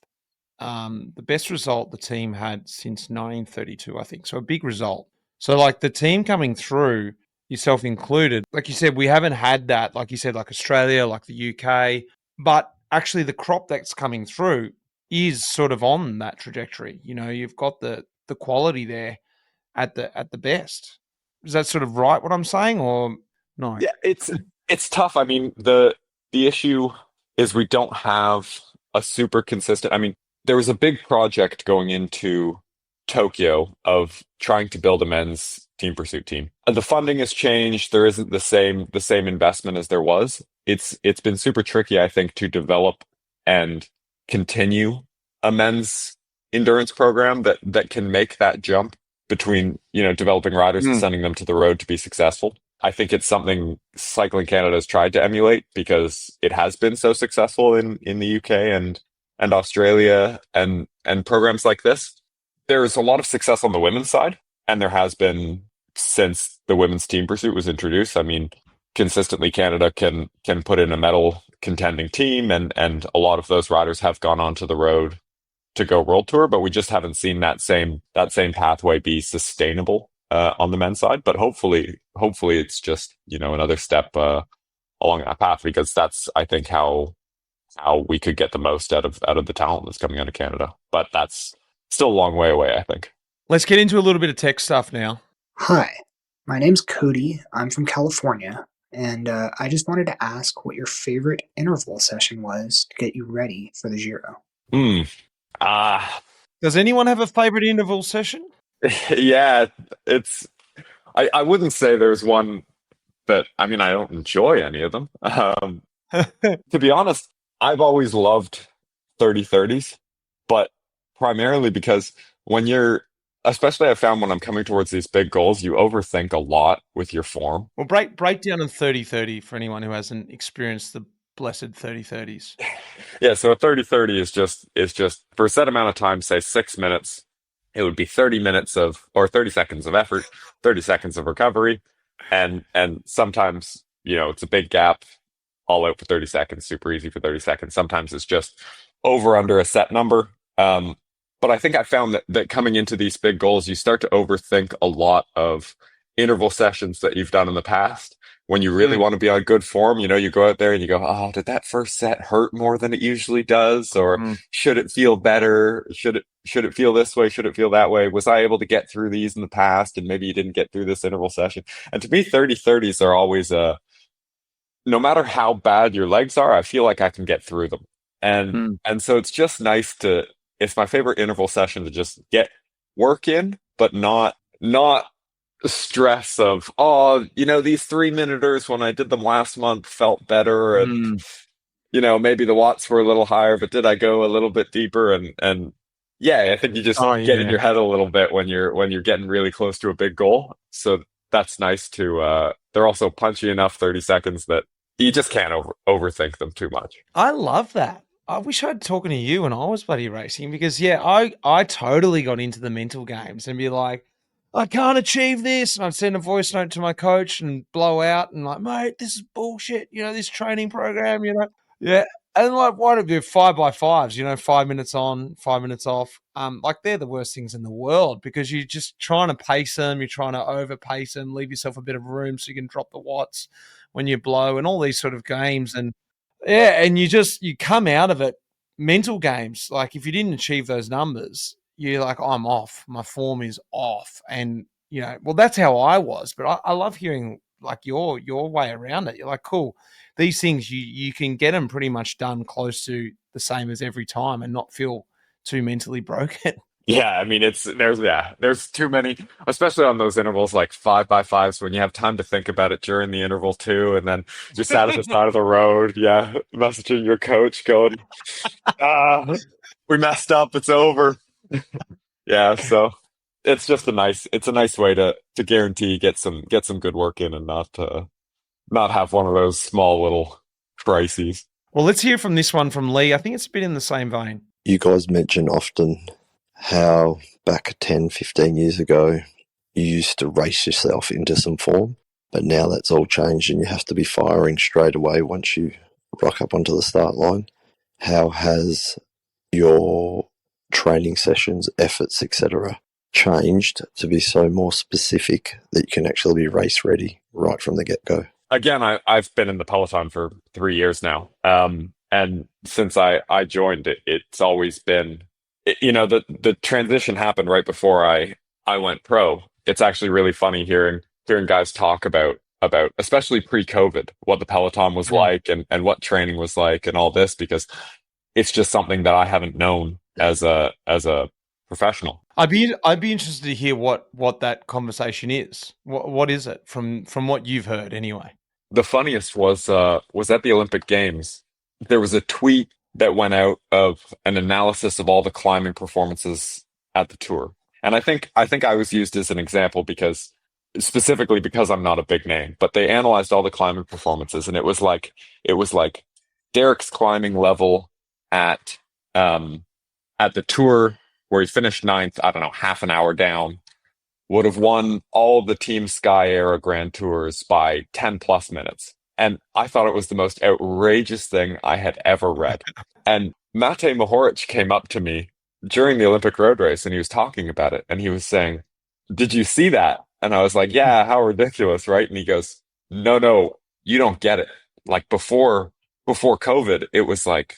The best result the team had since 1932, I think. So a big result. So like the team coming through, yourself included, like you said, we haven't had that, like you said, like Australia, like the UK, but actually the crop that's coming through is sort of on that trajectory. You've got the quality there at the best. Is that sort of right what I'm saying, or no? Yeah, it's tough. I mean, the issue is we don't have a super consistent. I mean, there was a big project going into Tokyo of trying to build a men's team pursuit team. The funding has changed. There isn't the same investment as there was. It's been super tricky, I think, to develop and continue a men's endurance program that can make that jump between, developing riders and sending them to the road to be successful. I think it's something Cycling Canada has tried to emulate, because it has been so successful in the UK and Australia and programs like this. There's a lot of success on the women's side, and there has been since the women's team pursuit was introduced. I mean, consistently Canada can put in a medal contending team, and a lot of those riders have gone onto the road to go World Tour, but we just haven't seen that same pathway be sustainable on the men's side. But hopefully it's just, another step along that path, because that's, I think, how we could get the most out of the talent that's coming out of Canada. But that's still a long way away, I think. Let's get into a little bit of tech stuff now. Hi, my name's Cody. I'm from California, and I just wanted to ask what your favorite interval session was to get you ready for the Giro. Does anyone have a favorite interval session? Yeah, I wouldn't say there's one that, I don't enjoy any of them. To be honest, I've always loved 30-30s, but primarily because especially I found when I'm coming towards these big goals, you overthink a lot with your form. Well, break down in 30-30 for anyone who hasn't experienced the blessed 30-30s. Yeah, so a 30-30 is just for a set amount of time, say 6 minutes, it would be 30 seconds of effort, 30 seconds of recovery, and sometimes, it's a big gap, all out for 30 seconds, super easy for 30 seconds. Sometimes it's just over under a set number. But I think I found that coming into these big goals, you start to overthink a lot of interval sessions that you've done in the past. When you really want to be on good form, you go out there and you go, oh, did that first set hurt more than it usually does? Or should it feel better? Should it feel this way? Should it feel that way? Was I able to get through these in the past? And maybe you didn't get through this interval session. And to me, 30-30s are always no matter how bad your legs are, I feel like I can get through them. And so it's just nice it's my favorite interval session to just get work in, but not stress of, these 3-minuters when I did them last month felt better. And, maybe the watts were a little higher, but did I go a little bit deeper? And yeah, I think you just get in your head a little bit when you're getting really close to a big goal. So that's nice to, they're also punchy enough 30 seconds that you just can't overthink them too much. I love that. I wish I'd talking to you when I was bloody racing, because I totally got into the mental games and be like, I can't achieve this. And I'd send a voice note to my coach and blow out and like, mate, this is bullshit. This training program, Yeah. And like, why don't you do 5x5s, 5 minutes on, 5 minutes off? Like they're the worst things in the world, because you're just trying to pace them. You're trying to over pace them, leave yourself a bit of room so you can drop the watts when you blow and all these sort of games. And yeah, and you come out of it, mental games. Like if you didn't achieve those numbers, you're like, I'm off. My form is off. And, well, that's how I was. But I love hearing like your way around it. You're like, cool. These things, you can get them pretty much done close to the same as every time and not feel too mentally broken. Yeah, there's too many, especially on those intervals like 5x5s when you have time to think about it during the interval too, and then you're sat at the side of the road, messaging your coach going, we messed up, it's over. Yeah, so it's just a nice way to guarantee get some good work in and not have one of those small little crises. Well, let's hear from this one from Lee. I think it's a bit in the same vein. You guys mention often how back 10, 15 years ago, you used to race yourself into some form, but now that's all changed and you have to be firing straight away once you rock up onto the start line. How has your training sessions, efforts, etc. changed to be so more specific that you can actually be race ready right from the get-go? Again, I've been in the Peloton for 3 years now. And since I joined it, it's always been, the transition happened right before I went pro. It's actually really funny hearing guys talk about especially pre-COVID, what the Peloton was like and what training was like and all this, because it's just something that I haven't known as a professional. I'd be interested to hear what that conversation is. What is it from what you've heard anyway? The funniest was at the Olympic Games. There was a tweet that went out of an analysis of all the climbing performances at the tour. And I think I was used as an example specifically because I'm not a big name, but they analyzed all the climbing performances, and it was like Derek's climbing level at the tour where he finished 9th, I don't know, half an hour down, would have won all the Team Sky Era Grand Tours by 10 plus minutes. And I thought it was the most outrageous thing I had ever read. And Matej Mohoric came up to me during the Olympic road race and he was talking about it. And he was saying, "Did you see that?" And I was like, "Yeah, how ridiculous, right?" And he goes, No, you don't get it. Like before COVID, it was like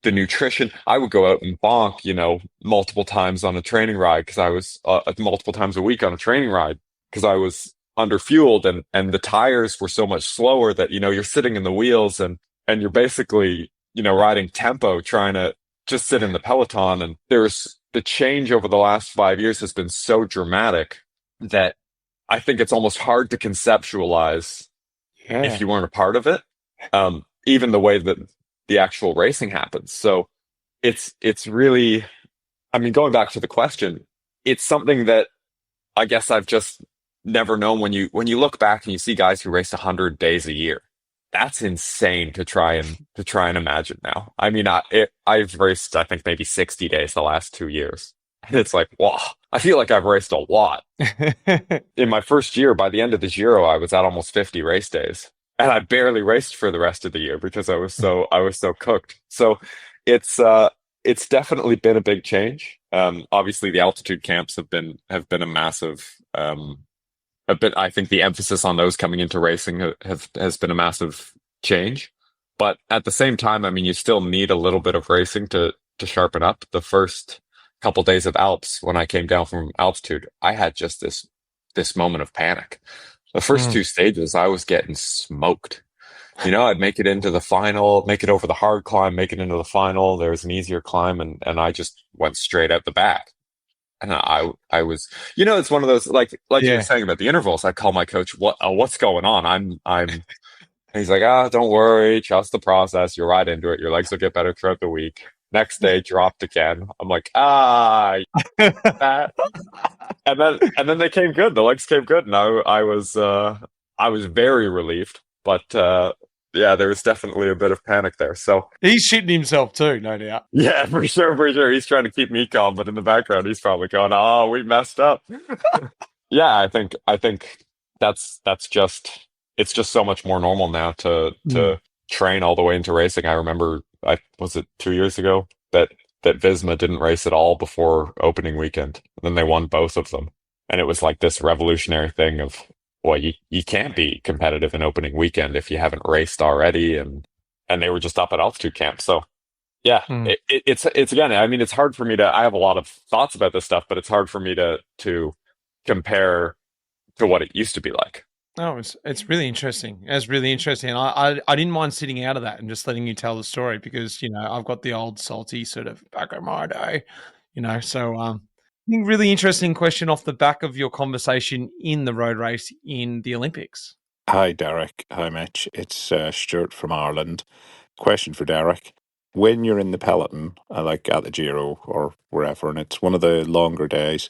the nutrition. I would go out and bonk, multiple times on a training ride because I was multiple times a week on a training ride because I was underfueled and the tires were so much slower that, you're sitting in the wheels and you're basically, riding tempo trying to just sit in the Peloton. And there's the change over the last 5 years has been so dramatic that I think it's almost hard to conceptualize if you weren't a part of it, even the way that the actual racing happens. So it's really, going back to the question, it's something that I guess I've just never known. When you look back and you see guys who race 100 days a year, that's insane to try and imagine now. I've raced, I think, maybe 60 days the last 2 years. And it's like, wow, I feel like I've raced a lot. In my first year, by the end of the Giro, I was at almost 50 race days. And I barely raced for the rest of the year because I was so cooked. So it's definitely been a big change. Obviously the altitude camps have been a massive I think the emphasis on those coming into racing has been a massive change. But at the same time, you still need a little bit of racing to sharpen up. The first couple days of Alps, when I came down from altitude, I had just this moment of panic. The first two stages, I was getting smoked. I'd make it into the final, make it over the hard climb, make it into the final. There was an easier climb, and I just went straight out the back. And I was, it's one of those, like you were saying about the intervals. I call my coach, what's going on? And he's like, don't worry, trust the process. You're right into it. Your legs will get better throughout the week. Next day, dropped again. I'm like, that. And then they came good. The legs came good, and I was very relieved. But there was definitely a bit of panic there. So he's shitting himself too, no doubt. Yeah, for sure. He's trying to keep me calm, but in the background, he's probably going, "Oh, we messed up." Yeah, I think that's just, it's just so much more normal now to train all the way into racing. I remember, was it 2 years ago that Visma didn't race at all before opening weekend. And then they won both of them. And it was like this revolutionary thing of, well, you can't be competitive in opening weekend if you haven't raced already. And they were just up at altitude camp. So yeah, it's again, it's hard for me I have a lot of thoughts about this stuff, but it's hard for me to compare to what it used to be like. Oh, it's really interesting. It's really interesting. And I didn't mind sitting out of that and just letting you tell the story because, I've got the old salty sort of back of my day, so I think really interesting question off the back of your conversation in the road race in the Olympics. Hi, Derek. Hi, Mitch. It's Stuart from Ireland. Question for Derek. When you're in the Peloton, like at the Giro or wherever, and it's one of the longer days,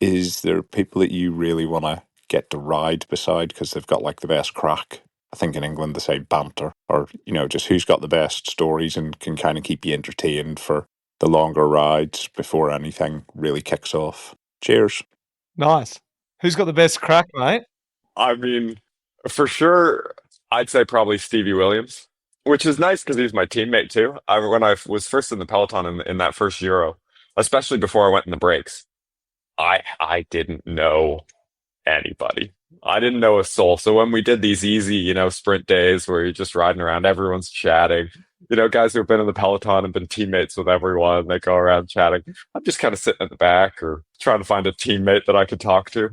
is there people that you really want to get to ride beside because they've got like the best crack? I think in England they say banter, or just who's got the best stories and can kind of keep you entertained for the longer rides before anything really kicks off. Cheers. Nice. Who's got the best crack, mate? For sure, I'd say probably Stevie Williams, which is nice because he's my teammate too. When I was first in the Peloton in that first Euro, especially before I went in the breaks, I didn't know anybody. I didn't know a soul. So when we did these easy, sprint days where you're just riding around, everyone's chatting, guys who've been in the Peloton and been teammates with everyone, they go around chatting. I'm just kind of sitting at the back or trying to find a teammate that I could talk to.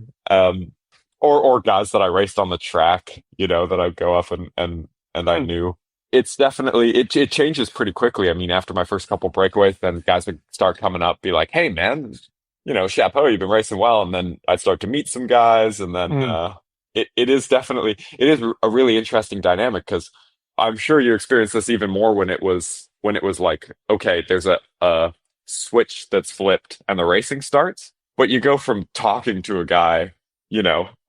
Or guys that I raced on the track, that I'd go up and I knew. It's definitely, it changes pretty quickly. After my first couple breakaways, then guys would start coming up, be like, "Hey man, chapeau, you've been racing well." And then I'd start to meet some guys, and then it is a really interesting dynamic because I'm sure you experienced this even more when it was like, okay, there's a switch that's flipped and the racing starts, but you go from talking to a guy,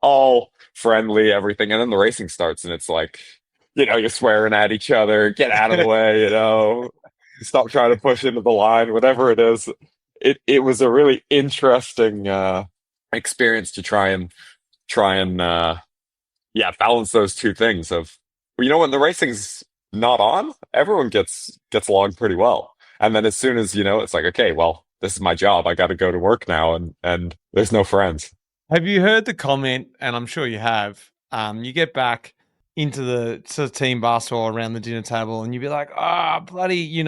all friendly, everything, and then the racing starts and it's like, you're swearing at each other, get out of the way, stop trying to push into the line, whatever it is. It was a really interesting experience to try and balance those two things of, when the racing's not on, everyone gets along pretty well. And then as soon as, it's like, okay, well, this is my job. I got to go to work now, and there's no friends. Have you heard the comment, and I'm sure you have, you get back into the sort of team basketball around the dinner table and you'd be like, bloody,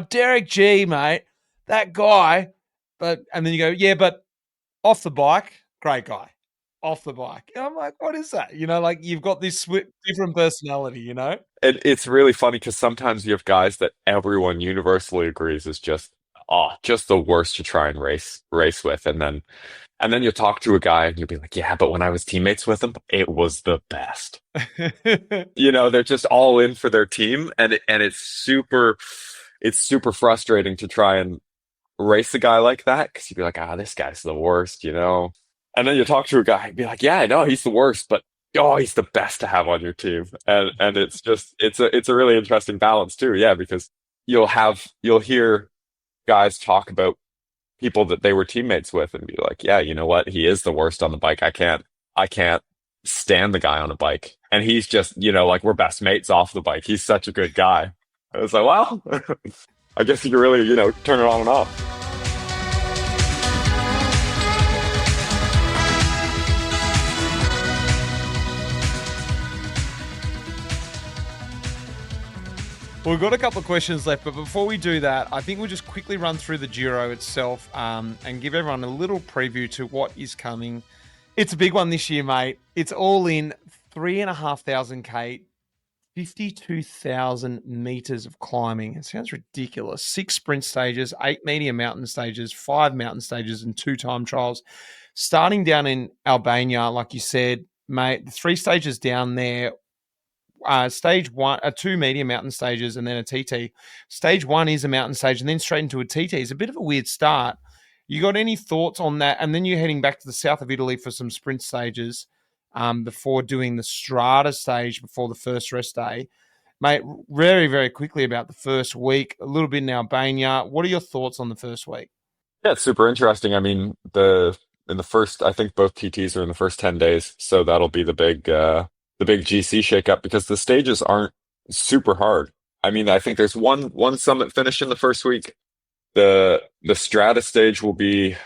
Derek G, mate, that guy. And then you go, yeah, but off the bike, great guy. Off the bike. And I'm like, what is that? You've got this different personality, It's really funny because sometimes you have guys that everyone universally agrees is just the worst to try and race with. And then you'll talk to a guy and you'll be like, yeah, but when I was teammates with him, it was the best. They're just all in for their team, and it's super frustrating to try and race a guy like that, because you'd be like, this guy's the worst, And then you talk to a guy and be like, yeah, I know he's the worst, but he's the best to have on your team. And it's just it's a really interesting balance too, yeah, because you'll hear guys talk about people that they were teammates with and be like, yeah, you know what? He is the worst on the bike. I can't stand the guy on a bike. And he's just, like, we're best mates off the bike. He's such a good guy. I was like, well, I guess you can really, turn it on and off. Well, we've got a couple of questions left, but before we do that, I think we'll just quickly run through the Giro itself and give everyone a little preview to what is coming. It's a big one this year, mate. It's all in 3,500 K, 52,000 meters of climbing. It sounds ridiculous. 6 sprint stages, 8 medium mountain stages, 5 mountain stages, and 2 time trials. Starting down in Albania, like you said, mate, the 3 stages down there. Stage 1, 2 medium mountain stages, and then a TT. Stage 1 is a mountain stage, and then straight into a TT. It's a bit of a weird start. You got any thoughts on that? And then you're heading back to the south of Italy for some sprint stages before doing the Strada stage before the first rest day. Mate, very, very quickly about the first week, a little bit in Albania. What are your thoughts on the first week? Yeah, it's super interesting. I mean, in the first, I think both TTs are in the first 10 days, so that'll be the big GC shakeup, because the stages aren't super hard. I mean, I think there's one summit finish in the first week. The Strata stage will be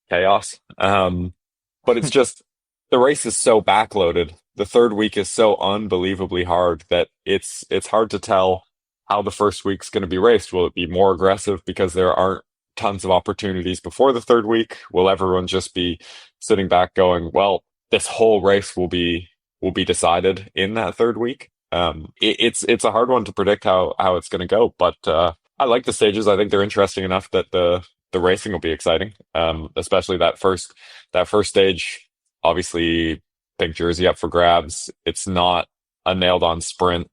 chaos. But it's just, the race is so backloaded. The third week is so unbelievably hard that it's hard to tell how the first week's going to be raced. Will it be more aggressive because there aren't tons of opportunities before the third week? Will everyone just be sitting back going, well, this whole race will be decided in that third week? It's a hard one to predict how it's going to go, but I like the stages. I think they're interesting enough that the racing will be exciting, especially that first stage. Obviously, pink jersey up for grabs. It's not a nailed-on sprint,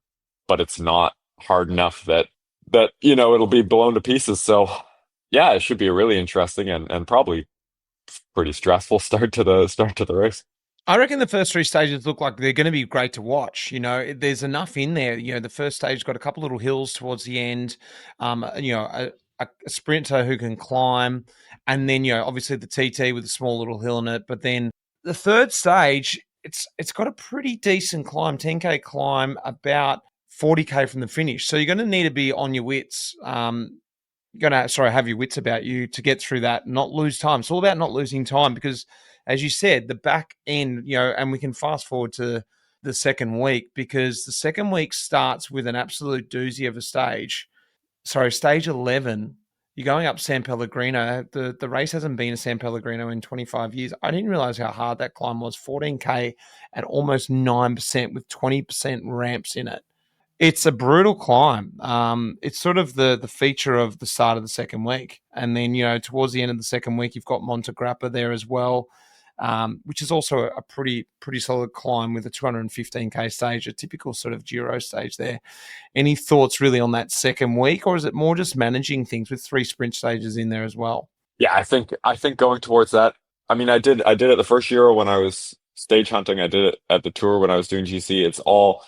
but it's not hard enough that it'll be blown to pieces. So yeah, it should be a really interesting and probably pretty stressful start to the race. I reckon the first 3 stages look like they're going to be great to watch. There's enough in there. The first stage got a couple little hills towards the end. A sprinter who can climb, and then obviously the TT with a small little hill in it. But then the third stage, it's got a pretty decent climb, 10K climb, about 40K from the finish. So you're going to need to be on your wits. You're going to have your wits about you to get through that, not lose time. It's all about not losing time, because as you said, the back end, and we can fast forward to the second week, because the second week starts with an absolute doozy of a stage. Sorry, stage 11, you're going up San Pellegrino. The race hasn't been a San Pellegrino in 25 years. I didn't realize how hard that climb was. 14K at almost 9% with 20% ramps in it. It's a brutal climb. It's sort of the feature of the start of the second week. And then, towards the end of the second week, you've got Monte Grappa there as well, which is also a pretty solid climb with a 215K stage, a typical sort of Giro stage there. Any thoughts really on that second week, or is it more just managing things with 3 sprint stages in there as well? Yeah, I think going towards that. I mean, I did it the first Giro when I was stage hunting. I did it at the Tour when I was doing GC. It's all,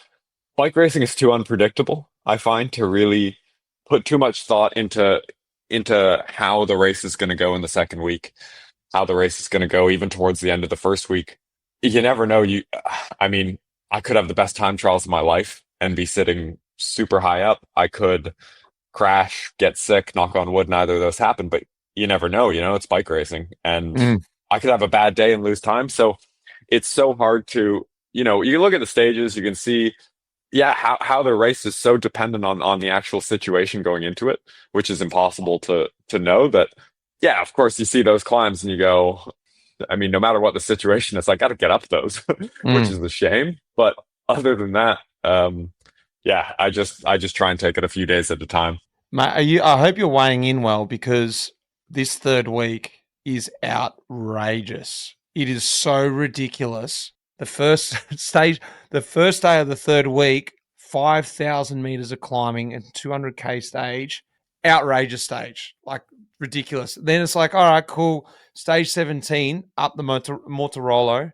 bike racing is too unpredictable, I find, to really put too much thought into how the race is going to go in the second week. how the race is going to go, even towards the end of the first week. You never know. I mean, I could have the best time trials of my life and be sitting super high up. I could crash, get sick, knock on wood, neither of those happen, but you never know, it's bike racing. And I could have a bad day and lose time. So it's so hard to, you can look at the stages, you can see, how the race is so dependent on the actual situation going into it, which is impossible to know that. Yeah, of course, you see those climbs and you go, I mean, no matter what the situation is, I got to get up those, which is a shame. But other than that, I just try and take it a few days at a time. Mate, I hope you're weighing in well, because this third week is outrageous. It is so ridiculous. The first day of the third week, 5,000 meters of climbing and 200K stage, outrageous stage, like ridiculous. Then it's like, all right, cool. Stage 17 up the Mortarolo,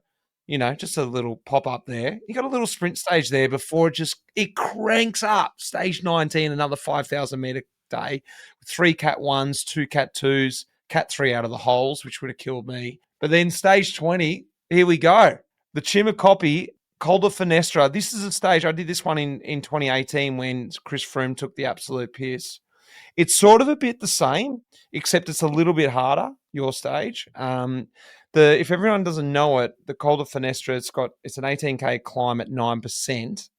just a little pop up there. You got a little sprint stage there before it cranks up. Stage 19, another 5,000 meter day, 3 Cat 1s, 2 Cat 2s, Cat 3 out of the holes, which would have killed me. But then stage 20, here we go. The Chimacopi, Col de Finestra. This is a stage, I did this one in 2018 when Chris Froome took the absolute piss. It's sort of a bit the same, except it's a little bit harder, your stage. If everyone doesn't know it, the Col de Finestra, it's an 18K climb at 9%,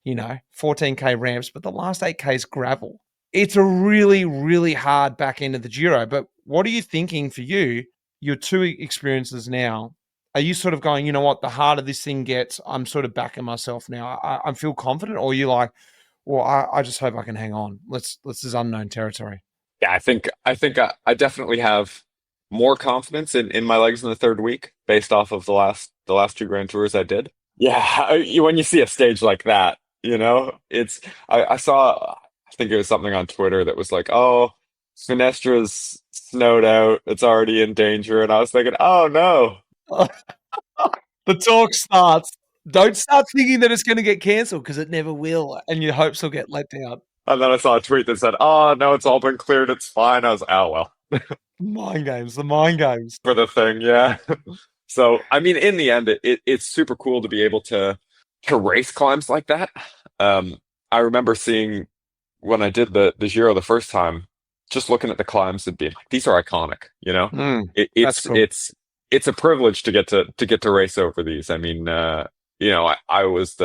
14K ramps, but the last 8K is gravel. It's a really, really hard back end of the Giro. But what are you thinking for you, your two experiences now? Are you sort of going, you know what, the harder this thing gets, I'm sort of backing myself now. I feel confident, or are you like, well, I just hope I can hang on. This is unknown territory. Yeah, I think I definitely have more confidence in my legs in the third week based off of the last 2 Grand Tours I did. Yeah, when you see a stage like that, it's I saw, I think it was something on Twitter that was like, oh, Finestra's snowed out, it's already in danger, and I was thinking, oh no. The talk starts. Don't start thinking that it's going to get cancelled, because it never will, and your hopes will get let down. And then I saw a tweet that said, oh, no, it's all been cleared, it's fine. I was like, oh, well. The mind games. For the thing, yeah. So, I mean, in the end, it's super cool to be able to race climbs like that. I remember seeing, when I did the Giro the first time, just looking at the climbs and being like, these are iconic, It's cool. It's a privilege to get to race over these. I mean, I was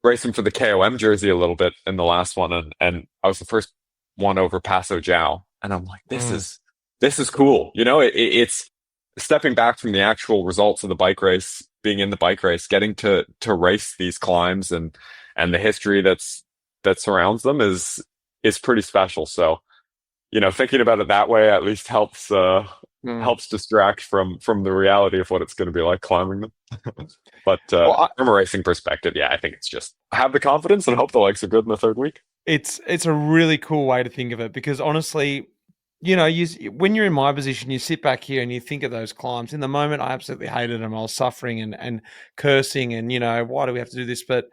racing for the KOM jersey a little bit in the last one, and I was the first one over Passo Giao, and I'm like, this is cool. It's stepping back from the actual results of the bike race, being in the bike race, getting to race these climbs and the history that surrounds them is pretty special. So, thinking about it that way at least helps distract from the reality of what it's going to be like climbing them. But from a racing perspective, I think it's just have the confidence and hope the legs are good in the third week. It's a really cool way to think of it, because honestly, when you're in my position, you sit back here and you think of those climbs. In the moment, I absolutely hated them. I was suffering and cursing, and why do we have to do this? But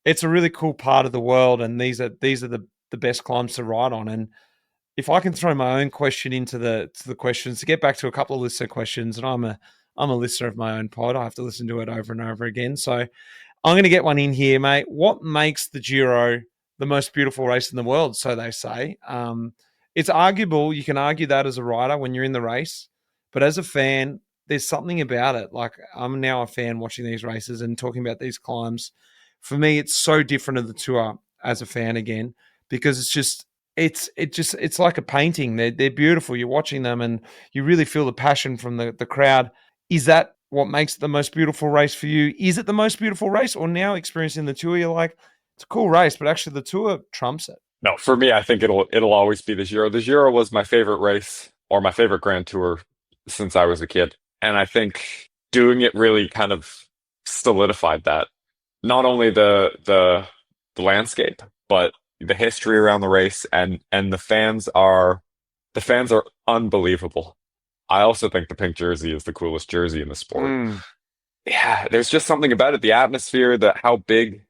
it's a really cool part of the world, and these are the best climbs to ride on. And if I can throw my own question into the questions, to get back to a couple of listener questions, and I'm a listener of my own pod. I have to listen to it over and over again. So I'm going to get one in here, mate. What makes the Giro the most beautiful race in the world? So they say. It's arguable. You can argue that as a rider when you're in the race, but as a fan, there's something about it. Like, I'm now a fan watching these races and talking about these climbs. For me, it's so different of the tour as a fan again, because it's like a painting. They're beautiful. You're watching them and you really feel the passion from the crowd. Is that what makes it the most beautiful race for you? Is it the most beautiful race, or now experiencing the tour, you're like, it's a cool race, but actually the tour trumps it? No, for me, I think it'll always be the Giro. The Giro was my favorite race, or my favorite Grand Tour, since I was a kid. And I think doing it really kind of solidified that. Not only the landscape, but the history around the race, and the fans are unbelievable. I also think the pink jersey is the coolest jersey in the sport. Yeah, there's just something about it. The atmosphere, how big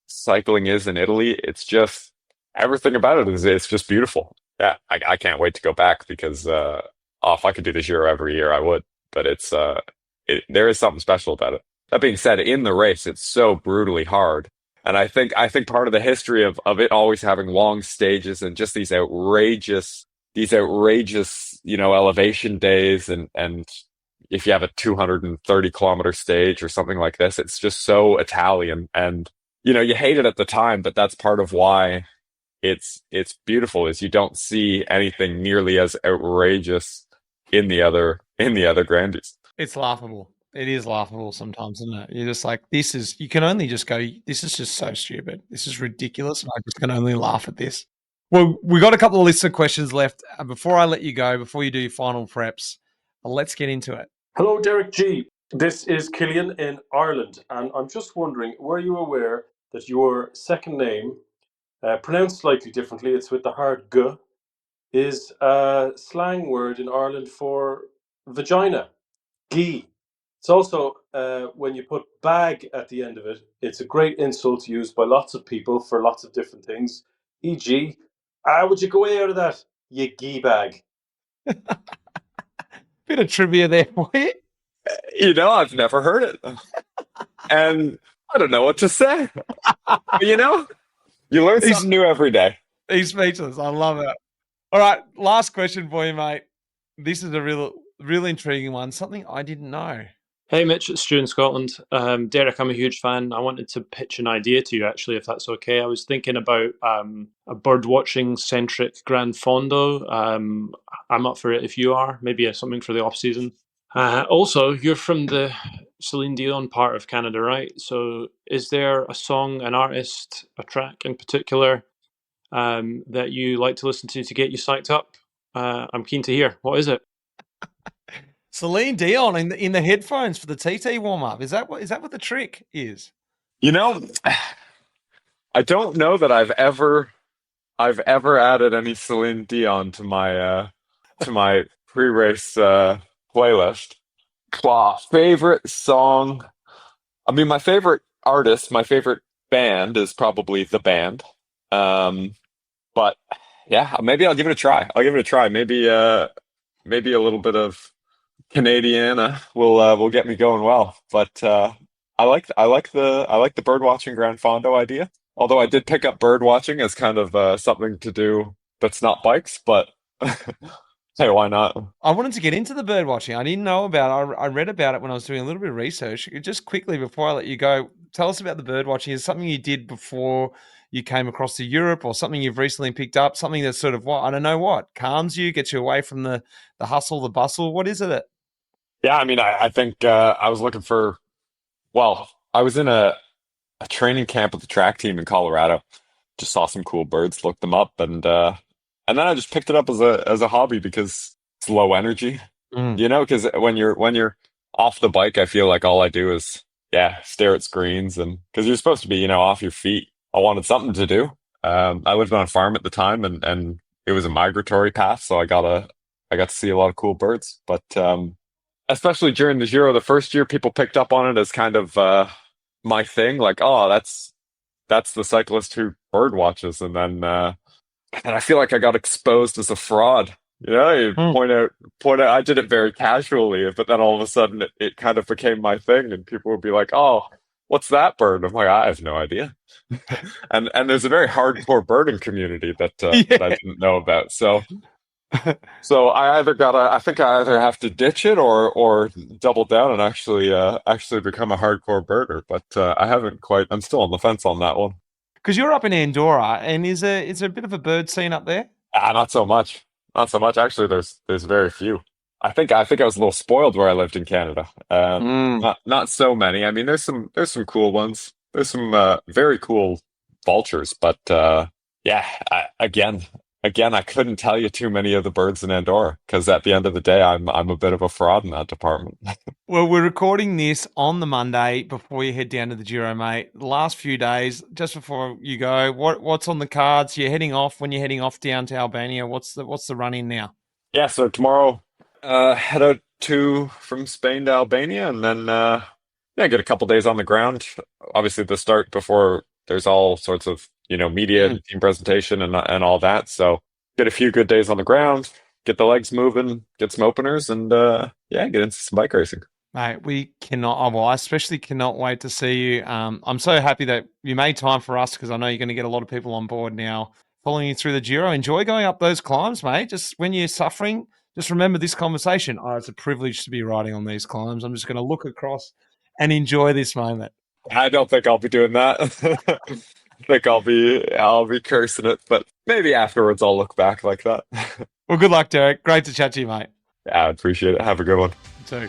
cycling is in Italy. It's just, everything about it it's just beautiful. Yeah, I can't wait to go back, because if I could do the Giro every year, I would. but there is something special about it. That being said, in the race, it's so brutally hard. And I think part of the history of it always having long stages and just these outrageous, elevation days, and if you have a 230 kilometer stage or something like this, it's just so Italian. And, you hate it at the time, but that's part of why it's beautiful, is you don't see anything nearly as outrageous in the other grandies. It's laughable. It is laughable sometimes, isn't it? You're just like, you can only just go, this is just so stupid. This is ridiculous. And I just can only laugh at this. Well, we got a couple of lists of questions left. Before I let you go, before you do your final preps, let's get into it. Hello, Derek G. This is Killian in Ireland, and I'm just wondering, were you aware that your second name, pronounced slightly differently, it's with the hard G, is a slang word in Ireland for vagina, gi. It's also, when you put bag at the end of it, it's a great insult used by lots of people for lots of different things, e.g., would you go way out of that, you gi bag? Bit of trivia there for you. I've never heard it. And I don't know what to say. You learn something new every day. He's speechless. I love it. All right, last question for you, mate. This is a real intriguing one. Something I didn't know. Hey, Mitch, it's Stu in Scotland. Derek, I'm a huge fan. I wanted to pitch an idea to you, actually, if that's okay. I was thinking about a bird-watching-centric Gran Fondo. I'm up for it if you are. Maybe something for the off-season. Also, you're from the Celine Dion part of Canada, right? So is there a song, an artist, a track in particular that you like to listen to get you psyched up? I'm keen to hear. What is it? Celine Dion in the headphones for the TT warm-up. Is that what the trick is? I don't know that I've ever added any Celine Dion to my pre-race playlist. Favorite song? I mean, my favorite artist, my favorite band is probably The Band. But yeah, maybe I'll give it a try. Maybe a little bit of Canadiana will get me going well. But I like the bird watching Gran Fondo idea. Although I did pick up bird watching as kind of something to do that's not bikes, but hey, why not? I wanted to get into the bird watching. I didn't know about it. I read about it when I was doing a little bit of research. Just quickly before I let you go, tell us about the bird watching. Is it something you did before you came across to Europe, or something you've recently picked up? Something that's sort of calms you, gets you away from the hustle, the bustle. What is it? Yeah, I mean, I think I was looking for. Well, I was in a training camp with the track team in Colorado. Just saw some cool birds, looked them up, and then I just picked it up as a hobby because it's low energy. Because when you're off the bike, I feel like all I do is stare at screens, and because you're supposed to be off your feet. I wanted something to do. I lived on a farm at the time, and it was a migratory path, so I got to see a lot of cool birds. But especially during the Giro, the first year, people picked up on it as kind of my thing, like, oh, that's the cyclist who bird watches, and then I feel like I got exposed as a fraud. You point out. I did it very casually, but then all of a sudden, it kind of became my thing, and people would be like, "Oh, what's that bird?" I'm like, I have no idea. and there's a very hardcore birding community that I didn't know about. So I think I either have to ditch it or double down and actually become a hardcore birder. But I haven't quite. I'm still on the fence on that one. Because you're up in Andorra, and is there a bit of a bird scene up there? Not so much. Not so much. Actually, there's very few. I think I was a little spoiled where I lived in Canada. Not so many. I mean, there's some cool ones. There's some very cool vultures, but again, I couldn't tell you too many of the birds in Andorra because at the end of the day, I'm a bit of a fraud in that department. Well, we're recording this on the Monday before you head down to the Giro, mate. The last few days, just before you go, what's on the cards? You're heading off. When you're heading off down to Albania, what's the run in now? Yeah, so tomorrow, head out from Spain to Albania, and then get a couple days on the ground. Obviously, the start before there's all sorts of media team presentation and all that. So get a few good days on the ground, get the legs moving, get some openers, and get into some bike racing. Mate, we cannot, well, I especially cannot wait to see you. I'm so happy that you made time for us because I know you're going to get a lot of people on board now following you through the Giro. Enjoy going up those climbs, mate. Just when you're suffering, just remember this conversation. Oh, it's a privilege to be riding on these climbs. I'm just going to look across and enjoy this moment. I don't think I'll be doing that. I think I'll be cursing it, but maybe afterwards I'll look back like that. Well, good luck, Derek. Great to chat to you, mate. Yeah, I appreciate it. Have a good one. You too.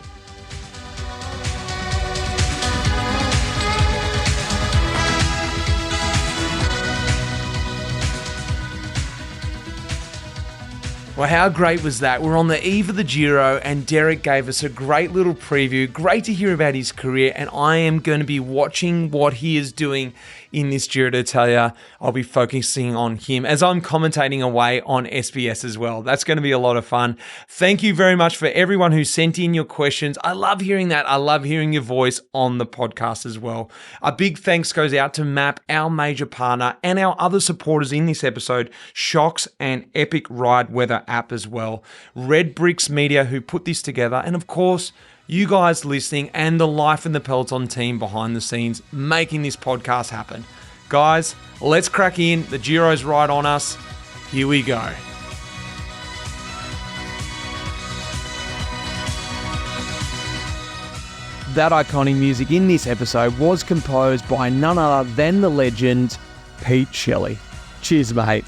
Well, how great was that? We're on the eve of the Giro and Derek gave us a great little preview. Great to hear about his career, and I am going to be watching what he is doing in this Giro d'Italia. I'll be focusing on him as I'm commentating away on SBS as well. That's going to be a lot of fun. Thank you very much for everyone who sent in your questions. I love hearing that. I love hearing your voice on the podcast as well. A big thanks goes out to MAAP, our major partner, and our other supporters in this episode, Shocks and Epic Ride Weather app as well. Red Bricks Media, who put this together, and of course, you guys listening and the Life in the Peloton team behind the scenes making this podcast happen. Guys, let's crack in. The Giro's right on us. Here we go. That iconic music in this episode was composed by none other than the legend, Pete Shelley. Cheers, mate.